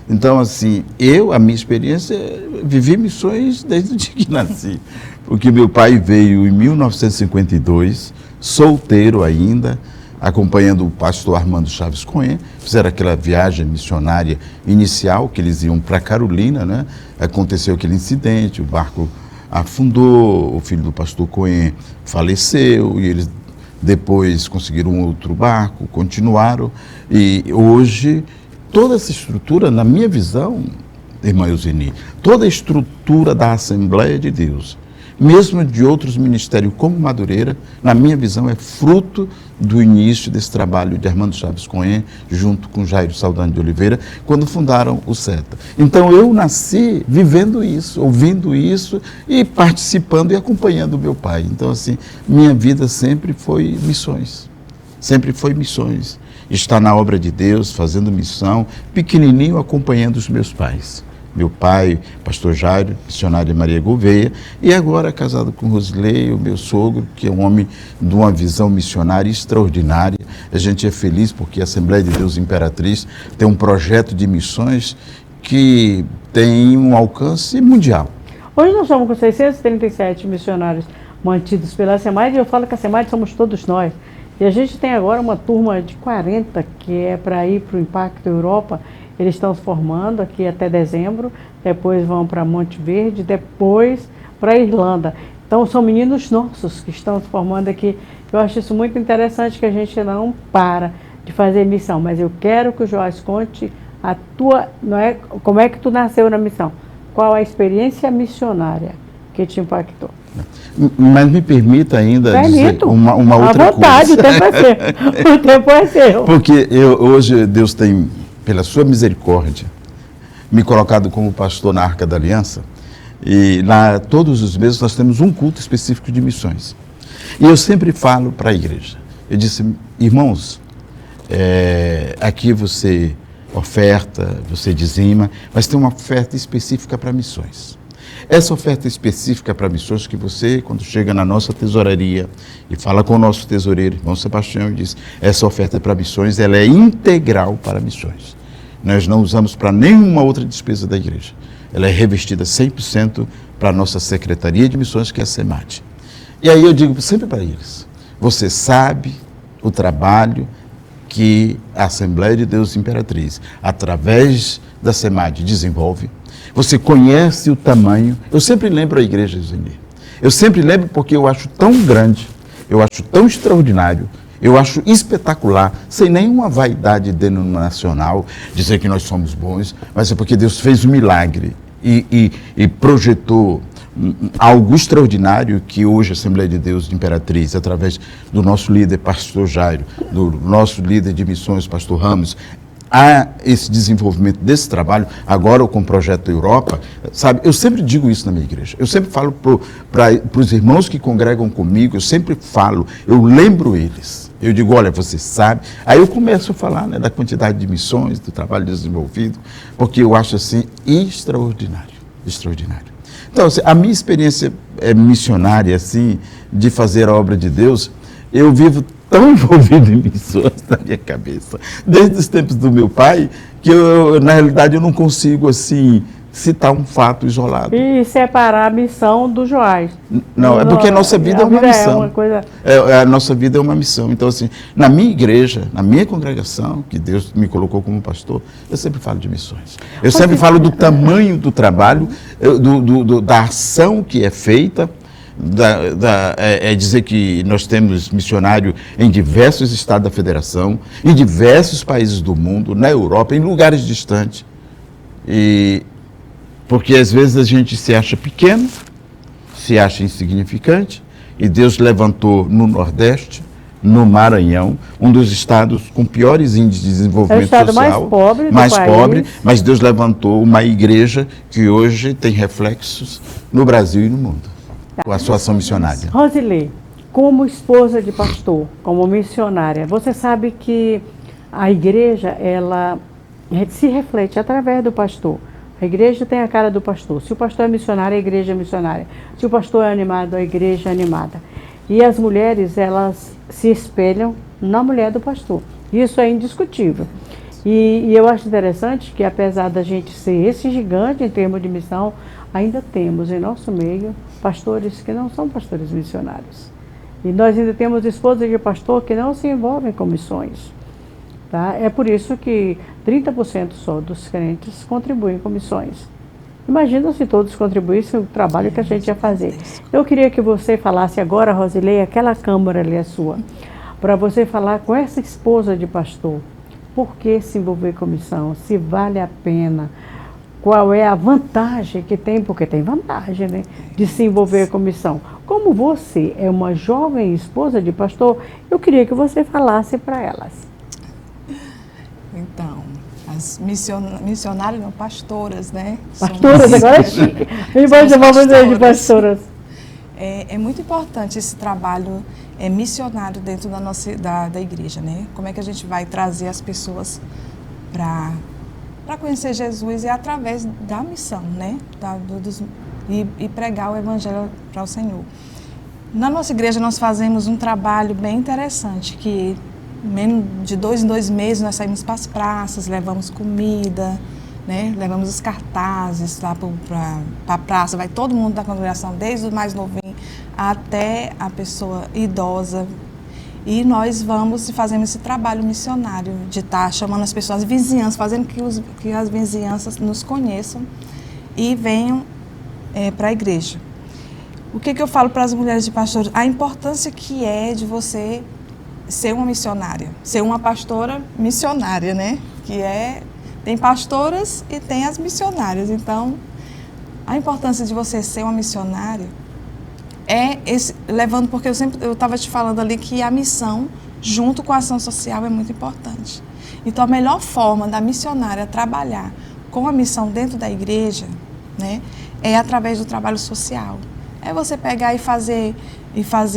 Speaker 4: Então, assim, a minha experiência, vivi missões desde o dia que nasci, porque meu pai veio em 1952, solteiro ainda, acompanhando o pastor Armando Chaves Cohen, fizeram aquela viagem missionária inicial, que eles iam para Carolina, né? Aconteceu aquele incidente, o barco afundou, o filho do pastor Cohen faleceu, e eles depois conseguiram um outro barco, continuaram, e hoje toda essa estrutura, na minha visão, irmã Euseni, toda a estrutura da Assembleia de Deus, mesmo de outros ministérios como Madureira, na minha visão é fruto do início desse trabalho de Armando Chaves Cohen, junto com Jairo Saldanha de Oliveira, quando fundaram o SETA. Então eu nasci vivendo isso, ouvindo isso e participando e acompanhando o meu pai. Então assim, minha vida sempre foi missões, sempre foi missões. Estar na obra de Deus, fazendo missão, pequenininho acompanhando os meus pais. Meu pai, pastor Jairo, missionário Maria Gouveia, e agora casado com Rosilei, o meu sogro, que é um homem de uma visão missionária extraordinária. A gente é feliz porque a Assembleia de Deus Imperatriz tem um projeto de missões que tem um alcance mundial.
Speaker 2: Hoje nós estamos com 637 missionários mantidos pela SEMAD, e eu falo que a SEMAD somos todos nós. E a gente tem agora uma turma de 40 que é para ir para o Impacto Europa. Eles estão se formando aqui até dezembro, depois vão para Monte Verde, depois para a Irlanda. Então são meninos nossos que estão se formando aqui. Eu acho isso muito interessante, que a gente não para de fazer missão, mas eu quero que o Joás conte a tua, como é que tu nasceu na missão, qual a experiência missionária que te impactou.
Speaker 4: Mas me permita ainda dizer uma outra
Speaker 2: vontade, coisa. O tempo é seu. O tempo é seu.
Speaker 4: Porque hoje Deus tem, pela sua misericórdia, me colocado como pastor na Arca da Aliança, e lá todos os meses nós temos um culto específico de missões. E eu sempre falo para a igreja, eu disse, irmãos, aqui você oferta, você dizima, mas tem uma oferta específica para missões. Essa oferta específica para missões que você, quando chega na nossa tesouraria e fala com o nosso tesoureiro, irmão Sebastião, e diz, essa oferta para missões, ela é integral para missões. Nós não usamos para nenhuma outra despesa da igreja. Ela é revestida 100% para a nossa Secretaria de Missões, que é a SEMAD. E aí eu digo sempre para eles, você sabe o trabalho que a Assembleia de Deus Imperatriz, através da SEMAD, desenvolve. Você conhece o tamanho. Eu sempre lembro a igreja, Zeni. Eu sempre lembro porque eu acho tão grande, eu acho tão extraordinário, eu acho espetacular, sem nenhuma vaidade denominacional, dizer que nós somos bons, mas é porque Deus fez um milagre e projetou algo extraordinário que hoje a Assembleia de Deus de Imperatriz, através do nosso líder, pastor Jairo, do nosso líder de missões, pastor Ramos, há esse desenvolvimento desse trabalho, agora com o Projeto Europa, sabe? Eu sempre digo isso na minha igreja, eu sempre falo para os irmãos que congregam comigo, eu sempre falo, eu lembro eles, eu digo, olha, você sabe, aí eu começo a falar, né, da quantidade de missões, do trabalho desenvolvido, porque eu acho assim extraordinário, extraordinário. Então, assim, a minha experiência missionária, assim, de fazer a obra de Deus, eu vivo tão envolvido em missões na minha cabeça, desde os tempos do meu pai, que eu, na realidade, eu não consigo, assim, citar um fato isolado.
Speaker 2: E separar a missão do Joás.
Speaker 4: Não, é porque a nossa vida é uma missão.
Speaker 2: É uma coisa...
Speaker 4: A nossa vida é uma missão. Então, assim, na minha igreja, na minha congregação, que Deus me colocou como pastor, eu sempre falo de missões. Eu sempre falo do tamanho do trabalho, da ação que é feita. Dizer que nós temos missionário em diversos estados da federação, em diversos países do mundo, na Europa, em lugares distantes. Porque às vezes a gente se acha pequeno, se acha insignificante, e Deus levantou no Nordeste, no Maranhão, um dos estados com piores índices de desenvolvimento social, mais pobre, mas Deus levantou uma igreja que hoje tem reflexos no Brasil e no mundo, com a sua ação missionária.
Speaker 2: Rosilei, como esposa de pastor, como missionária, você sabe que a igreja, ela se reflete através do pastor. A igreja tem a cara do pastor. Se o pastor é missionário, a igreja é missionária. Se o pastor é animado, a igreja é animada. E as mulheres, elas se espelham na mulher do pastor. Isso é indiscutível. E eu acho interessante que, apesar da gente ser esse gigante em termos de missão, ainda temos em nosso meio pastores que não são pastores missionários. E nós ainda temos esposas de pastor que não se envolvem com missões. Tá? É por isso que 30% só dos crentes contribuem com missões. Imagina se todos contribuíssem o trabalho que a gente ia fazer. Eu queria que você falasse agora, Rosilei, aquela câmara ali é sua, para você falar com essa esposa de pastor, por que se envolver com missão, se vale a pena, qual é a vantagem que tem, porque tem vantagem, né, de se envolver com missão. Como você é uma jovem esposa de pastor, eu queria que você falasse para elas.
Speaker 3: Então, as missionárias, não, pastoras, né?
Speaker 2: Pastoras, agora é chique. Vamos chamar você de pastoras.
Speaker 3: É muito importante esse trabalho missionário dentro da igreja, né? Como é que a gente vai trazer as pessoas para conhecer Jesus e através da missão, né? E pregar o evangelho para o Senhor. Na nossa igreja nós fazemos um trabalho bem interessante, que menos de 2 em 2 meses nós saímos para as praças, levamos comida, né? Levamos os cartazes lá para a praça, vai todo mundo da congregação, desde o mais novinho até a pessoa idosa. E nós vamos e fazemos esse trabalho missionário de estar chamando as pessoas, as vizinhanças, fazendo que as vizinhanças nos conheçam e venham para a igreja. O que eu falo para as mulheres de pastores? A importância que é de você ser uma missionária, ser uma pastora missionária, né? Tem pastoras e tem as missionárias. Então, a importância de você ser uma missionária levando, porque eu estava te falando ali que a missão, junto com a ação social, é muito importante. Então, a melhor forma da missionária trabalhar com a missão dentro da igreja, né, é através do trabalho social. É você pegar e fazer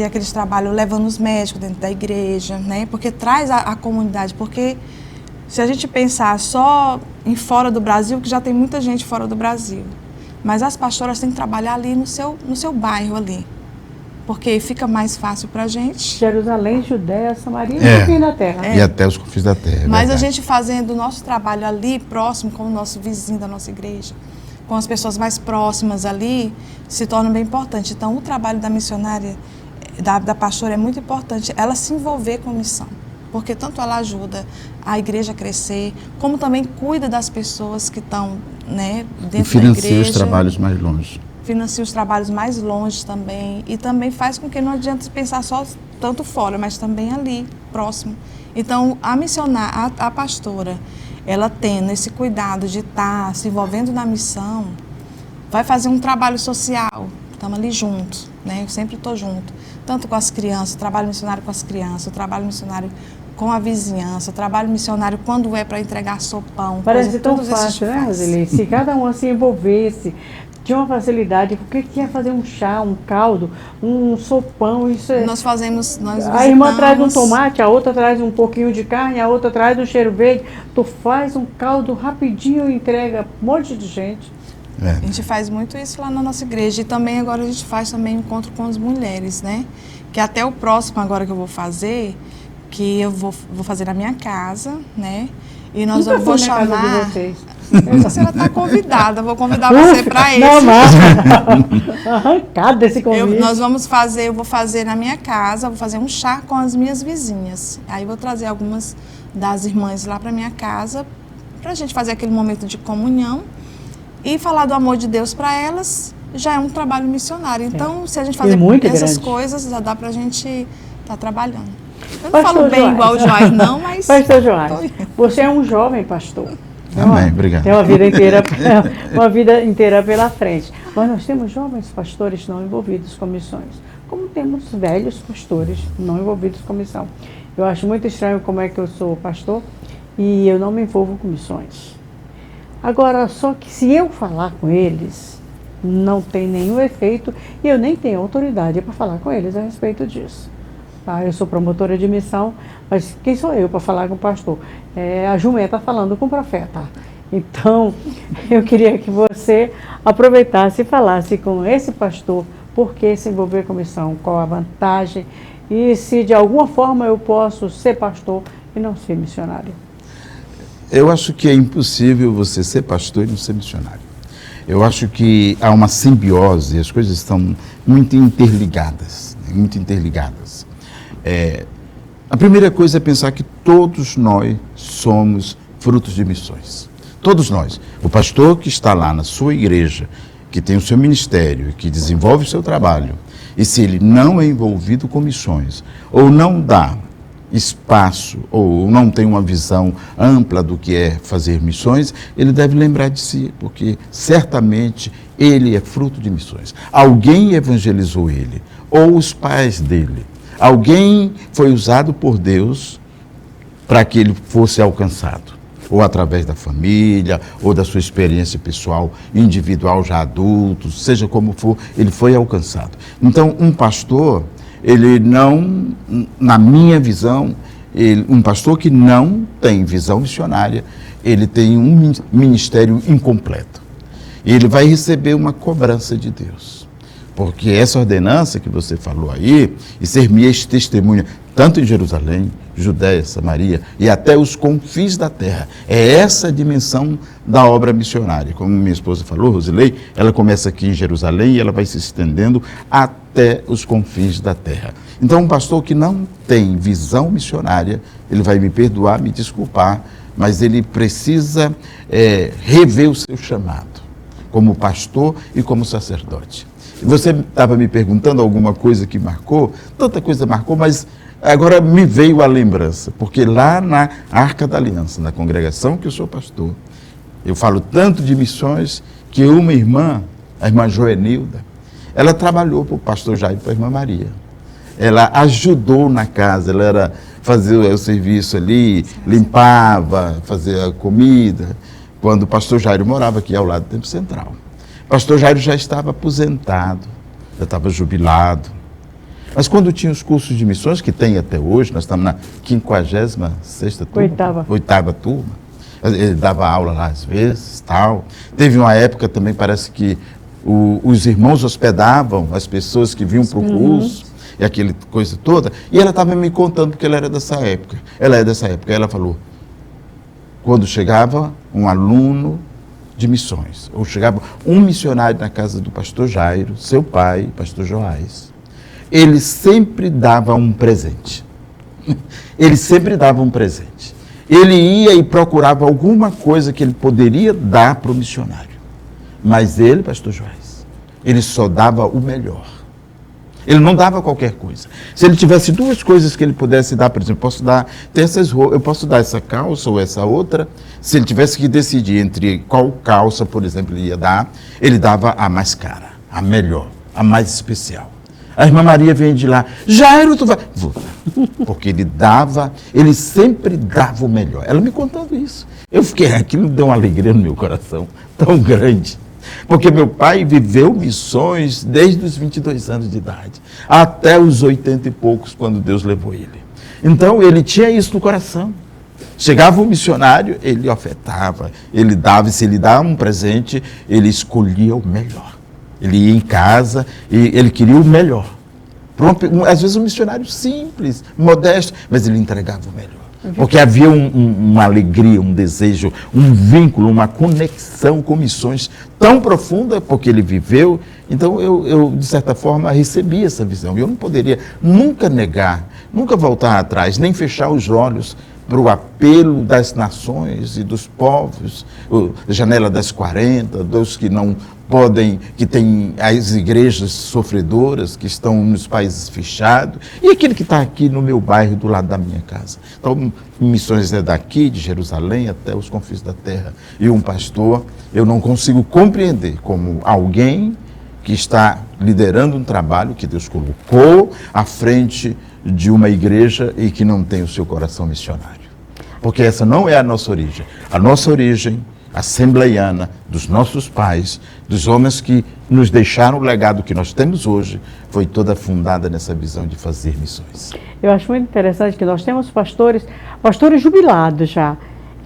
Speaker 3: aqueles trabalhos levando os médicos dentro da igreja, né? Porque traz a comunidade. Porque se a gente pensar só em fora do Brasil, que já tem muita gente fora do Brasil, mas as pastoras têm que trabalhar ali no seu bairro ali, porque fica mais fácil para a gente.
Speaker 2: Jerusalém, Judéia, Samaria e o fim da terra.
Speaker 4: E até os confins da terra.
Speaker 3: Mas a gente fazendo o nosso trabalho ali, próximo, com o nosso vizinho da nossa igreja, com as pessoas mais próximas ali, se torna bem importante. Então, o trabalho da missionária, da pastora é muito importante, ela se envolver com a missão, porque tanto ela ajuda a igreja a crescer, como também cuida das pessoas que estão, né, dentro da igreja.
Speaker 4: E financia os trabalhos mais longe.
Speaker 3: Financia os trabalhos mais longe também, e também faz com que não adianta pensar só tanto fora, mas também ali, próximo. Então, a missionária, a pastora, ela tendo esse cuidado de estar se envolvendo na missão, vai fazer um trabalho social, estamos ali juntos, né? Eu sempre estou junto, tanto com as crianças, o trabalho missionário com as crianças, o trabalho missionário com a vizinhança, o trabalho missionário quando é para entregar sopão.
Speaker 2: Parece tão fácil, né, Rosilei? Se cada um se envolvesse, tinha uma facilidade, porque quer fazer um chá, um caldo, um sopão, isso é...
Speaker 3: Nós visitamos...
Speaker 2: A irmã traz um tomate, a outra traz um pouquinho de carne, a outra traz um cheiro verde, tu faz um caldo rapidinho e entrega um monte de gente.
Speaker 3: A gente faz muito isso lá na nossa igreja, e também agora a gente faz também encontro com as mulheres, né? Que até o próximo agora que eu vou fazer, que eu vou fazer na minha casa, né? E nós
Speaker 2: Nunca
Speaker 3: vou
Speaker 2: fui na casa de
Speaker 3: chamar.
Speaker 2: vocês.
Speaker 3: A senhora está convidada, vou convidar você para
Speaker 2: Não,
Speaker 3: esse.
Speaker 2: mas arrancado desse convite.
Speaker 3: Eu vou fazer na minha casa, vou fazer um chá com as minhas vizinhas. Aí vou trazer algumas das irmãs lá para minha casa, para a gente fazer aquele momento de comunhão e falar do amor de Deus para elas. Já é um trabalho missionário. Então, se a gente fazer essas coisas, já dá para a gente estar trabalhando. Eu não falo bem igual o Joás, não, mas...
Speaker 2: Pastor Joás, você é um jovem pastor.
Speaker 4: Amém, obrigado.
Speaker 2: Tem uma vida inteira pela frente. Mas nós temos jovens pastores não envolvidos com missões, como temos velhos pastores não envolvidos com missão. Eu acho muito estranho como é que eu sou pastor e eu não me envolvo com missões. Agora, só que se eu falar com eles, não tem nenhum efeito e eu nem tenho autoridade para falar com eles a respeito disso. Tá? Eu sou promotora de missão, mas quem sou eu para falar com o pastor? A jumenta falando com o profeta. Então, eu queria que você aproveitasse e falasse com esse pastor por que se envolver com missão, qual a vantagem e se de alguma forma eu posso ser pastor e não ser missionário.
Speaker 4: Eu acho que é impossível você ser pastor e não ser missionário. Eu acho que há uma simbiose, as coisas estão muito interligadas, muito interligadas. A primeira coisa é pensar que todos nós somos frutos de missões. Todos nós. O pastor que está lá na sua igreja, que tem o seu ministério, que desenvolve o seu trabalho, e se ele não é envolvido com missões, ou não dá espaço, ou não tem uma visão ampla do que é fazer missões, ele deve lembrar de si, porque certamente ele é fruto de missões. Alguém evangelizou ele, ou os pais dele. Alguém foi usado por Deus para que ele fosse alcançado, ou através da família, ou da sua experiência pessoal, individual, já adulto, seja como for, ele foi alcançado. Então, um pastor, ele não, na minha visão, um pastor que não tem visão missionária, ele tem um ministério incompleto. Ele vai receber uma cobrança de Deus. Porque essa ordenança que você falou aí, e ser minha testemunha, tanto em Jerusalém, Judéia, Samaria e até os confins da terra, é essa a dimensão da obra missionária. Como minha esposa falou, Rosilei, ela começa aqui em Jerusalém e ela vai se estendendo até os confins da terra. Então, um pastor que não tem visão missionária, ele vai me perdoar, me desculpar, mas ele precisa rever o seu chamado, como pastor e como sacerdote. Você estava me perguntando alguma coisa que marcou, tanta coisa marcou, mas agora me veio a lembrança, porque lá na Arca da Aliança, na congregação que eu sou pastor, eu falo tanto de missões que uma irmã, a irmã Joenilda, ela trabalhou para o pastor Jairo e para a irmã Maria. Ela ajudou na casa, ela fazia o serviço ali, limpava, fazia a comida, quando o pastor Jairo morava aqui ao lado do Templo Central. O pastor Jairo já estava aposentado, já estava jubilado. Mas quando tinha os cursos de missões, que tem até hoje, nós estamos na 56ª turma, oitava turma, ele dava aula lá às vezes, tal. Teve uma época também, parece que os irmãos hospedavam as pessoas que vinham para o curso, e aquela coisa toda, e ela estava me contando porque ela era dessa época. Ela é dessa época, ela falou, quando chegava um aluno de missões, ou chegava um missionário na casa do pastor Jairo, seu pai, pastor Joás, ele sempre dava um presente. Ele sempre dava um presente. Ele ia e procurava alguma coisa que ele poderia dar para o missionário. Mas ele, pastor Joás, ele só dava o melhor. Ele não dava qualquer coisa. Se ele tivesse duas coisas que ele pudesse dar, por exemplo, eu posso dar essa calça ou essa outra. Se ele tivesse que decidir entre qual calça, por exemplo, ele ia dar, ele dava a mais cara, a melhor, a mais especial. A irmã Maria vem de lá, Jairo, tu vai... Vou. Porque ele sempre dava o melhor. Ela me contando isso. Aquilo deu uma alegria no meu coração, tão grande. Porque meu pai viveu missões desde os 22 anos de idade, até os 80 e poucos, quando Deus levou ele. Então, ele tinha isso no coração. Chegava um missionário, ele ofertava, ele dava, e se ele dava um presente, ele escolhia o melhor. Ele ia em casa e ele queria o melhor. Às vezes um missionário simples, modesto, mas ele entregava o melhor. Porque havia uma alegria, um desejo, um vínculo, uma conexão com missões tão profunda, porque ele viveu. Então, eu de certa forma, recebi essa visão. Eu não poderia nunca negar, nunca voltar atrás, nem fechar os olhos para o apelo das nações e dos povos, a janela das 40, dos que não podem, que tem as igrejas sofredoras, que estão nos países fechados, e aquele que está aqui no meu bairro, do lado da minha casa. Então, missões é daqui, de Jerusalém, até os confins da terra. E um pastor, eu não consigo compreender como alguém que está liderando um trabalho que Deus colocou à frente de uma igreja e que não tem o seu coração missionário. Porque essa não é a nossa origem. A nossa origem assembleiana, dos nossos pais, dos homens que nos deixaram o legado que nós temos hoje, foi toda fundada nessa visão de fazer missões.
Speaker 2: Eu acho muito interessante que nós temos pastores jubilados já,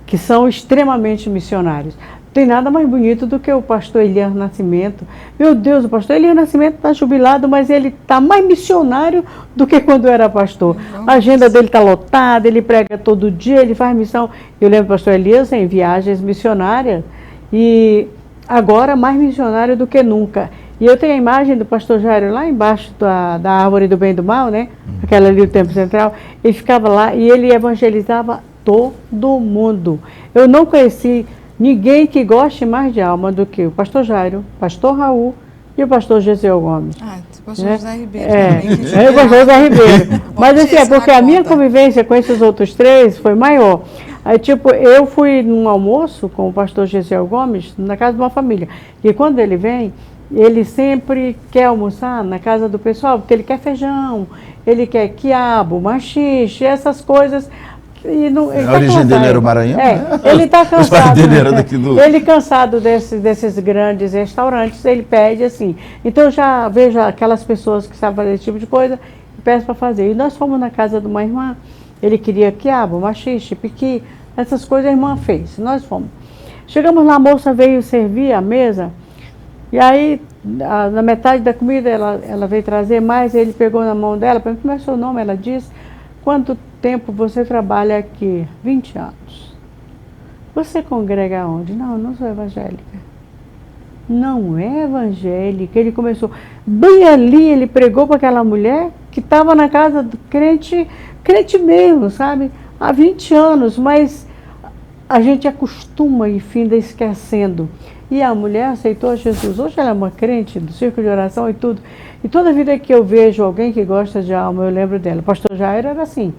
Speaker 2: que são extremamente missionários. Tem nada mais bonito do que o pastor Elias Nascimento. Meu Deus, o pastor Elias Nascimento está jubilado, mas ele está mais missionário do que quando era pastor. A agenda dele está lotada, ele prega todo dia, ele faz missão. Eu lembro do pastor Elias em viagens missionárias e agora mais missionário do que nunca. E eu tenho a imagem do pastor Jairo lá embaixo da árvore do bem e do mal, né? Aquela ali do Templo Central. Ele ficava lá e ele evangelizava todo mundo. Eu não conheci ninguém que goste mais de alma do que o pastor Jairo, o pastor Raul e o pastor Gesiel Gomes.
Speaker 3: O pastor José Ribeiro
Speaker 2: também. O pastor José Ribeiro. Mas assim, é porque a minha convivência com esses outros três foi maior. Aí, tipo, eu fui num almoço com o pastor Gesiel Gomes, na casa de uma família. E quando ele vem, ele sempre quer almoçar na casa do pessoal, porque ele quer feijão, ele quer quiabo, maxixe, essas coisas. E não,
Speaker 4: a origem dele era o Maranhão?
Speaker 2: Ele está cansado.
Speaker 4: Dele era daqui do...
Speaker 2: Ele cansado desses grandes restaurantes, ele pede assim. Então eu já vejo aquelas pessoas que sabem fazer esse tipo de coisa e peço para fazer. E nós fomos na casa de uma irmã, ele queria quiabo, maxixe, piqui, essas coisas a irmã fez. Nós fomos. Chegamos lá, a moça veio servir a mesa, e aí na metade da comida ela veio trazer mais, ele pegou na mão dela, perguntou como é o seu nome, ela disse, quanto tempo você trabalha aqui? 20 anos. Você congrega onde? Não, não sou evangélica. Não é evangélica. Ele começou, bem ali, ele pregou para aquela mulher que estava na casa do crente mesmo, sabe? Há 20 anos, mas a gente acostuma e finda esquecendo. E a mulher aceitou Jesus. Hoje ela é uma crente do círculo de oração e tudo. E toda vida que eu vejo alguém que gosta de alma, eu lembro dela. O pastor Jairo era assim.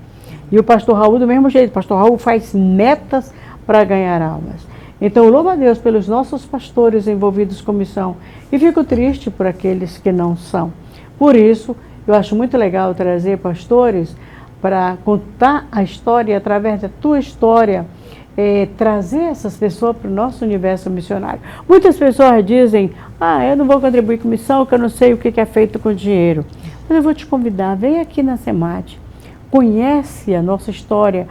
Speaker 2: E o pastor Raul do mesmo jeito. O pastor Raul faz metas para ganhar almas. Então, louvo a Deus pelos nossos pastores envolvidos com missão. E fico triste por aqueles que não são. Por isso, eu acho muito legal trazer pastores para contar a história, através da tua história, trazer essas pessoas para o nosso universo missionário. Muitas pessoas dizem, eu não vou contribuir com missão, que eu não sei o que é feito com dinheiro. Mas eu vou te convidar, vem aqui na SEMAD, conhece a nossa história,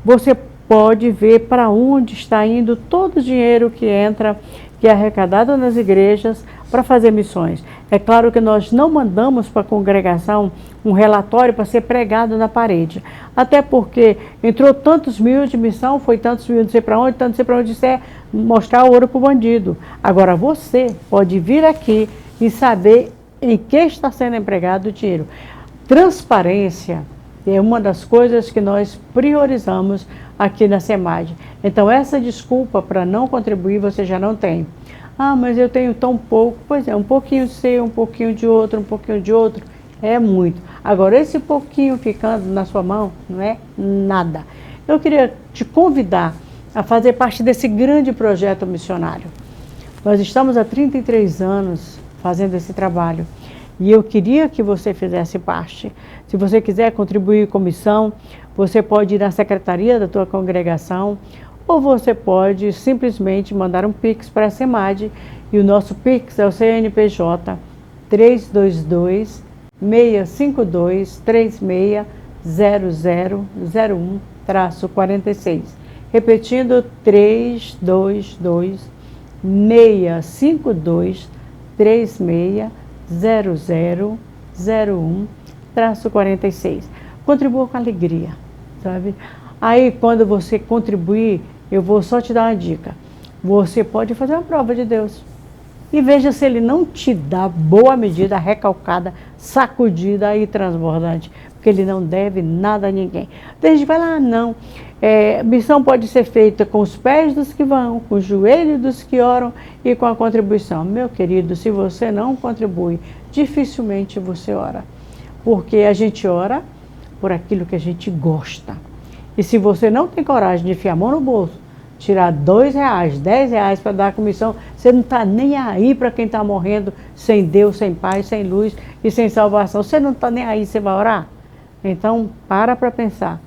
Speaker 2: você pode ver para onde está indo todo o dinheiro que entra, que é arrecadado nas igrejas para fazer missões. É claro que nós não mandamos para a congregação um relatório para ser pregado na parede, até porque entrou tantos mil de missão, foi tantos mil, não sei para onde, tanto não sei para onde, isso é mostrar o ouro para o bandido. Agora você pode vir aqui e saber em que está sendo empregado o dinheiro. Transparência é uma das coisas que nós priorizamos aqui na SEMAD. Então essa desculpa para não contribuir você já não tem. Mas eu tenho tão pouco. Pois é, um pouquinho de seu, um pouquinho de outro, é muito. Agora, esse pouquinho ficando na sua mão não é nada. Eu queria te convidar a fazer parte desse grande projeto missionário. Nós estamos há 33 anos fazendo esse trabalho e eu queria que você fizesse parte. Se você quiser contribuir com missão, você pode ir na secretaria da tua congregação, ou você pode simplesmente mandar um Pix para a SEMAD, e o nosso Pix é o CNPJ 322-652-360001-46. Repetindo, 322-652-360001-46. Contribua com alegria, sabe? Aí, quando você contribuir, eu vou só te dar uma dica. Você pode fazer uma prova de Deus. E veja se ele não te dá boa medida, recalcada, sacudida e transbordante. Porque ele não deve nada a ninguém. Tem gente que fala, não. Missão pode ser feita com os pés dos que vão, com os joelhos dos que oram e com a contribuição. Meu querido, se você não contribui, dificilmente você ora. Porque a gente ora por aquilo que a gente gosta. E se você não tem coragem de enfiar a mão no bolso, tirar R$2, R$10 para dar a comissão, você não está nem aí para quem está morrendo sem Deus, sem paz, sem luz e sem salvação. Você não está nem aí, você vai orar? Então, para pensar.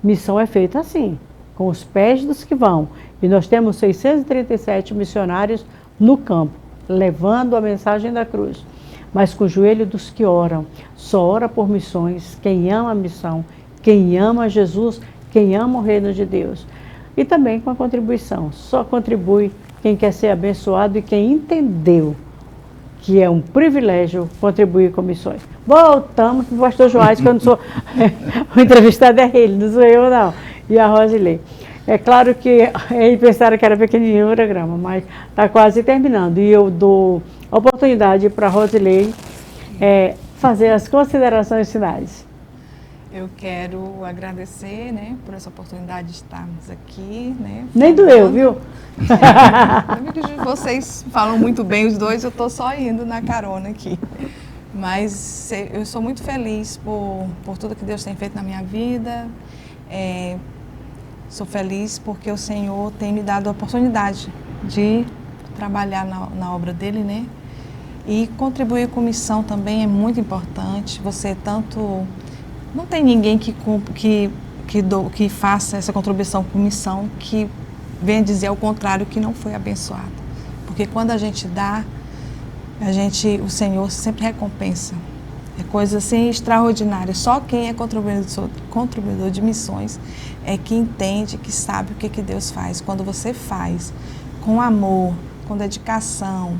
Speaker 2: Missão é feita assim, com os pés dos que vão. E nós temos 637 missionários no campo, levando a mensagem da cruz. Mas com o joelho dos que oram. Só ora por missões quem ama a missão, quem ama Jesus, quem ama o reino de Deus. E também com a contribuição. Só contribui quem quer ser abençoado e quem entendeu que é um privilégio contribuir com missões. Voltamos para o pastor Joás, que eu não sou... o entrevistado é ele, não sou eu não. E a Rosilei. É claro que eles pensaram que era pequenininho o programa, mas está quase terminando. E eu dou a oportunidade para a Rosilei fazer as considerações finais.
Speaker 3: Eu quero agradecer, né, por essa oportunidade de estarmos aqui, né.
Speaker 2: Nem doeu, viu?
Speaker 3: Vocês falam muito bem os dois, eu estou só indo na carona aqui. Mas eu sou muito feliz por tudo que Deus tem feito na minha vida. Sou feliz porque o Senhor tem me dado a oportunidade de trabalhar na obra dele, né? E contribuir com missão também é muito importante. Você tanto... Não tem ninguém que faça essa contribuição com missão que venha dizer ao contrário que não foi abençoado. Porque quando a gente dá, o Senhor sempre recompensa. É coisa assim extraordinária. Só quem é contribuidor de missões é que entende, que sabe o que Deus faz. Quando você faz com amor, com dedicação,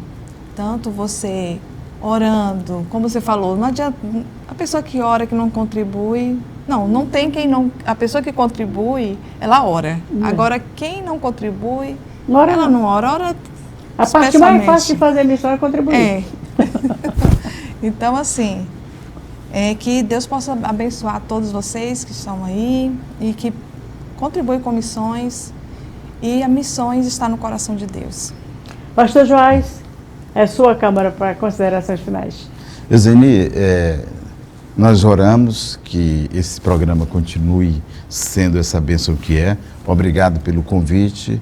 Speaker 3: tanto você orando, como você falou, não adianta, a pessoa que ora, que não contribui, não tem quem não, a pessoa que contribui, ela ora. Agora, quem não contribui, ela não ora
Speaker 2: a parte mais fácil de fazer missão é contribuir.
Speaker 3: Então, assim, que Deus possa abençoar todos vocês que estão aí e que contribuem com missões, e a missões está no coração de Deus.
Speaker 2: Pastor Joás, é sua Câmara para considerações finais.
Speaker 4: Euseni, nós oramos que esse programa continue sendo essa bênção que é. Obrigado pelo convite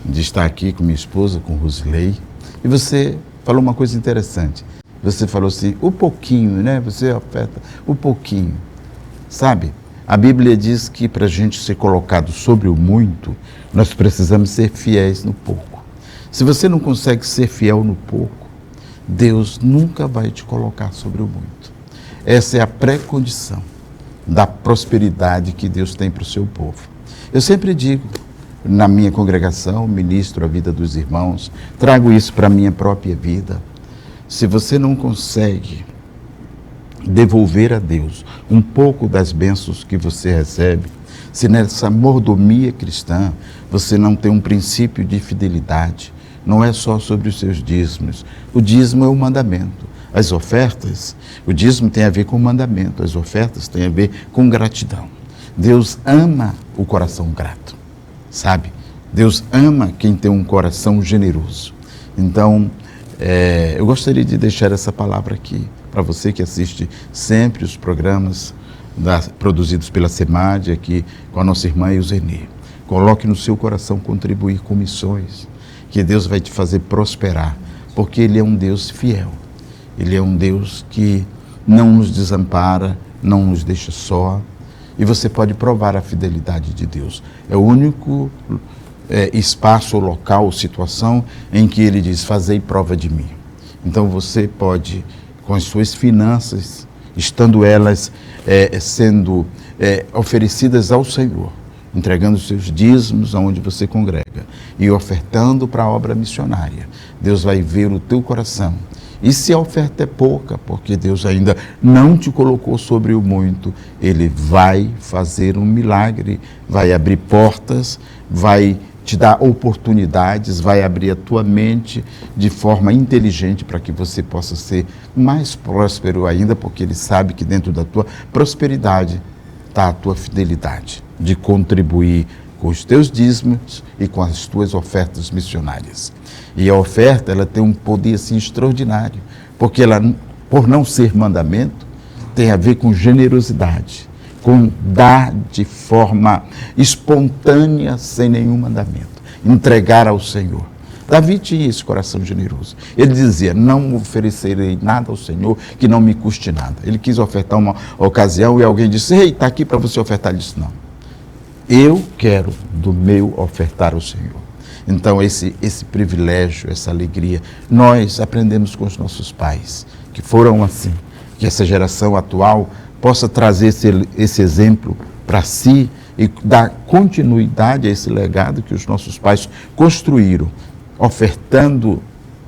Speaker 4: de estar aqui com minha esposa, com Rosilei. E você falou uma coisa interessante. Você falou assim, o pouquinho, né? Você oferta o pouquinho. Sabe, a Bíblia diz que para a gente ser colocado sobre o muito, nós precisamos ser fiéis no pouco. Se você não consegue ser fiel no pouco, Deus nunca vai te colocar sobre o muito. Essa é a pré-condição da prosperidade que Deus tem para o seu povo. Eu sempre digo, na minha congregação, ministro a vida dos irmãos, trago isso para a minha própria vida. Se você não consegue devolver a Deus um pouco das bênçãos que você recebe, se nessa mordomia cristã você não tem um princípio de fidelidade, não é só sobre os seus dízimos. O dízimo é o mandamento. As ofertas, o dízimo tem a ver com o mandamento, as ofertas têm a ver com gratidão. Deus ama o coração grato, sabe? Deus ama quem tem um coração generoso. Então, eu gostaria de deixar essa palavra aqui, para você que assiste sempre os programas produzidos pela SEMAD, aqui com a nossa irmã Euseni. Coloque no seu coração contribuir com missões, que Deus vai te fazer prosperar, porque Ele é um Deus fiel. Ele é um Deus que não nos desampara, não nos deixa só, e você pode provar a fidelidade de Deus. É o único espaço, local, situação em que Ele diz, fazei prova de mim. Então você pode, com as suas finanças, estando elas sendo oferecidas ao Senhor, entregando os seus dízimos aonde você congrega e ofertando para a obra missionária. Deus vai ver o teu coração E se a oferta é pouca, porque Deus ainda não te colocou sobre o muito, Ele vai fazer um milagre, vai abrir portas, vai te dar oportunidades, vai abrir a tua mente de forma inteligente para que você possa ser mais próspero ainda, porque Ele sabe que dentro da tua prosperidade está a tua fidelidade de contribuir com os teus dízimos e com as tuas ofertas missionárias. E a oferta, ela tem um poder assim extraordinário, porque ela, por não ser mandamento, tem a ver com generosidade, com dar de forma espontânea, sem nenhum mandamento, entregar ao Senhor. Davi tinha esse coração generoso. Ele dizia, não oferecerei nada ao Senhor que não me custe nada. Ele quis ofertar uma ocasião e alguém disse, ei, está aqui para você ofertar. Ele disse, não, eu quero do meu ofertar ao Senhor. Então, esse privilégio, essa alegria, nós aprendemos com os nossos pais, que foram assim, que essa geração atual possa trazer esse exemplo para si e dar continuidade a esse legado que os nossos pais construíram, ofertando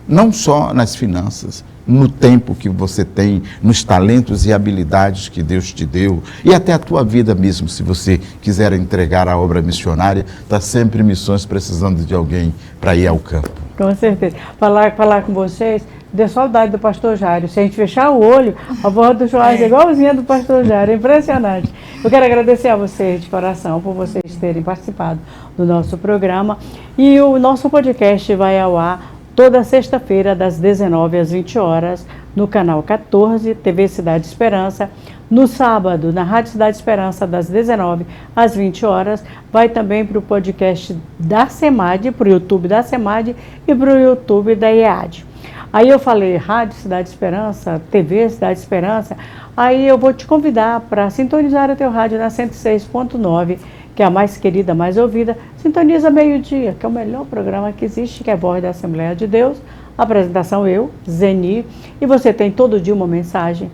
Speaker 4: não só nas finanças, no tempo que você tem, nos talentos e habilidades que Deus te deu, e até a tua vida mesmo, se você quiser entregar a obra missionária, está sempre Missões precisando de alguém para ir ao campo.
Speaker 2: Com certeza. Falar com vocês, deu saudade do pastor Jairo. Se a gente fechar o olho, a voz do Joás é igualzinha do pastor Jairo, é impressionante. Eu quero agradecer a vocês de coração por vocês terem participado do nosso programa, e o nosso podcast vai ao ar toda sexta-feira, das 19 às 20 horas, no canal 14, TV Cidade Esperança. No sábado, na Rádio Cidade Esperança, das 19 às 20 horas, vai também para o podcast da SEMAD, para o YouTube da SEMAD e para o YouTube da IEAD. Aí eu falei Rádio Cidade Esperança, TV Cidade Esperança, aí eu vou te convidar para sintonizar o teu rádio na 106.9, que é a mais querida, mais ouvida. Sintoniza meio-dia, que é o melhor programa que existe, que é a Voz da Assembleia de Deus. Apresentação eu, Zeni, e você tem todo dia uma mensagem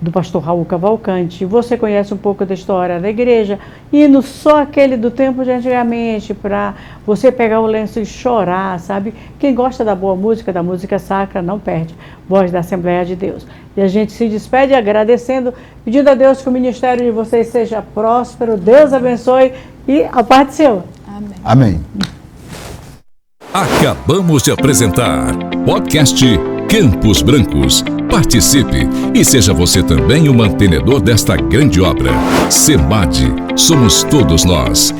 Speaker 2: do pastor Raul Cavalcante. Você conhece um pouco da história da igreja, hino só aquele do tempo de antigamente, para você pegar o lenço e chorar, sabe? Quem gosta da boa música, da música sacra, não perde. Voz da Assembleia de Deus. E a gente se despede agradecendo, pedindo a Deus que o ministério de vocês seja próspero, Deus abençoe e a paz do Senhor.
Speaker 4: Amém. Amém.
Speaker 1: Acabamos de apresentar podcast Campos Brancos. Participe e seja você também o mantenedor desta grande obra. SEMAD, somos todos nós.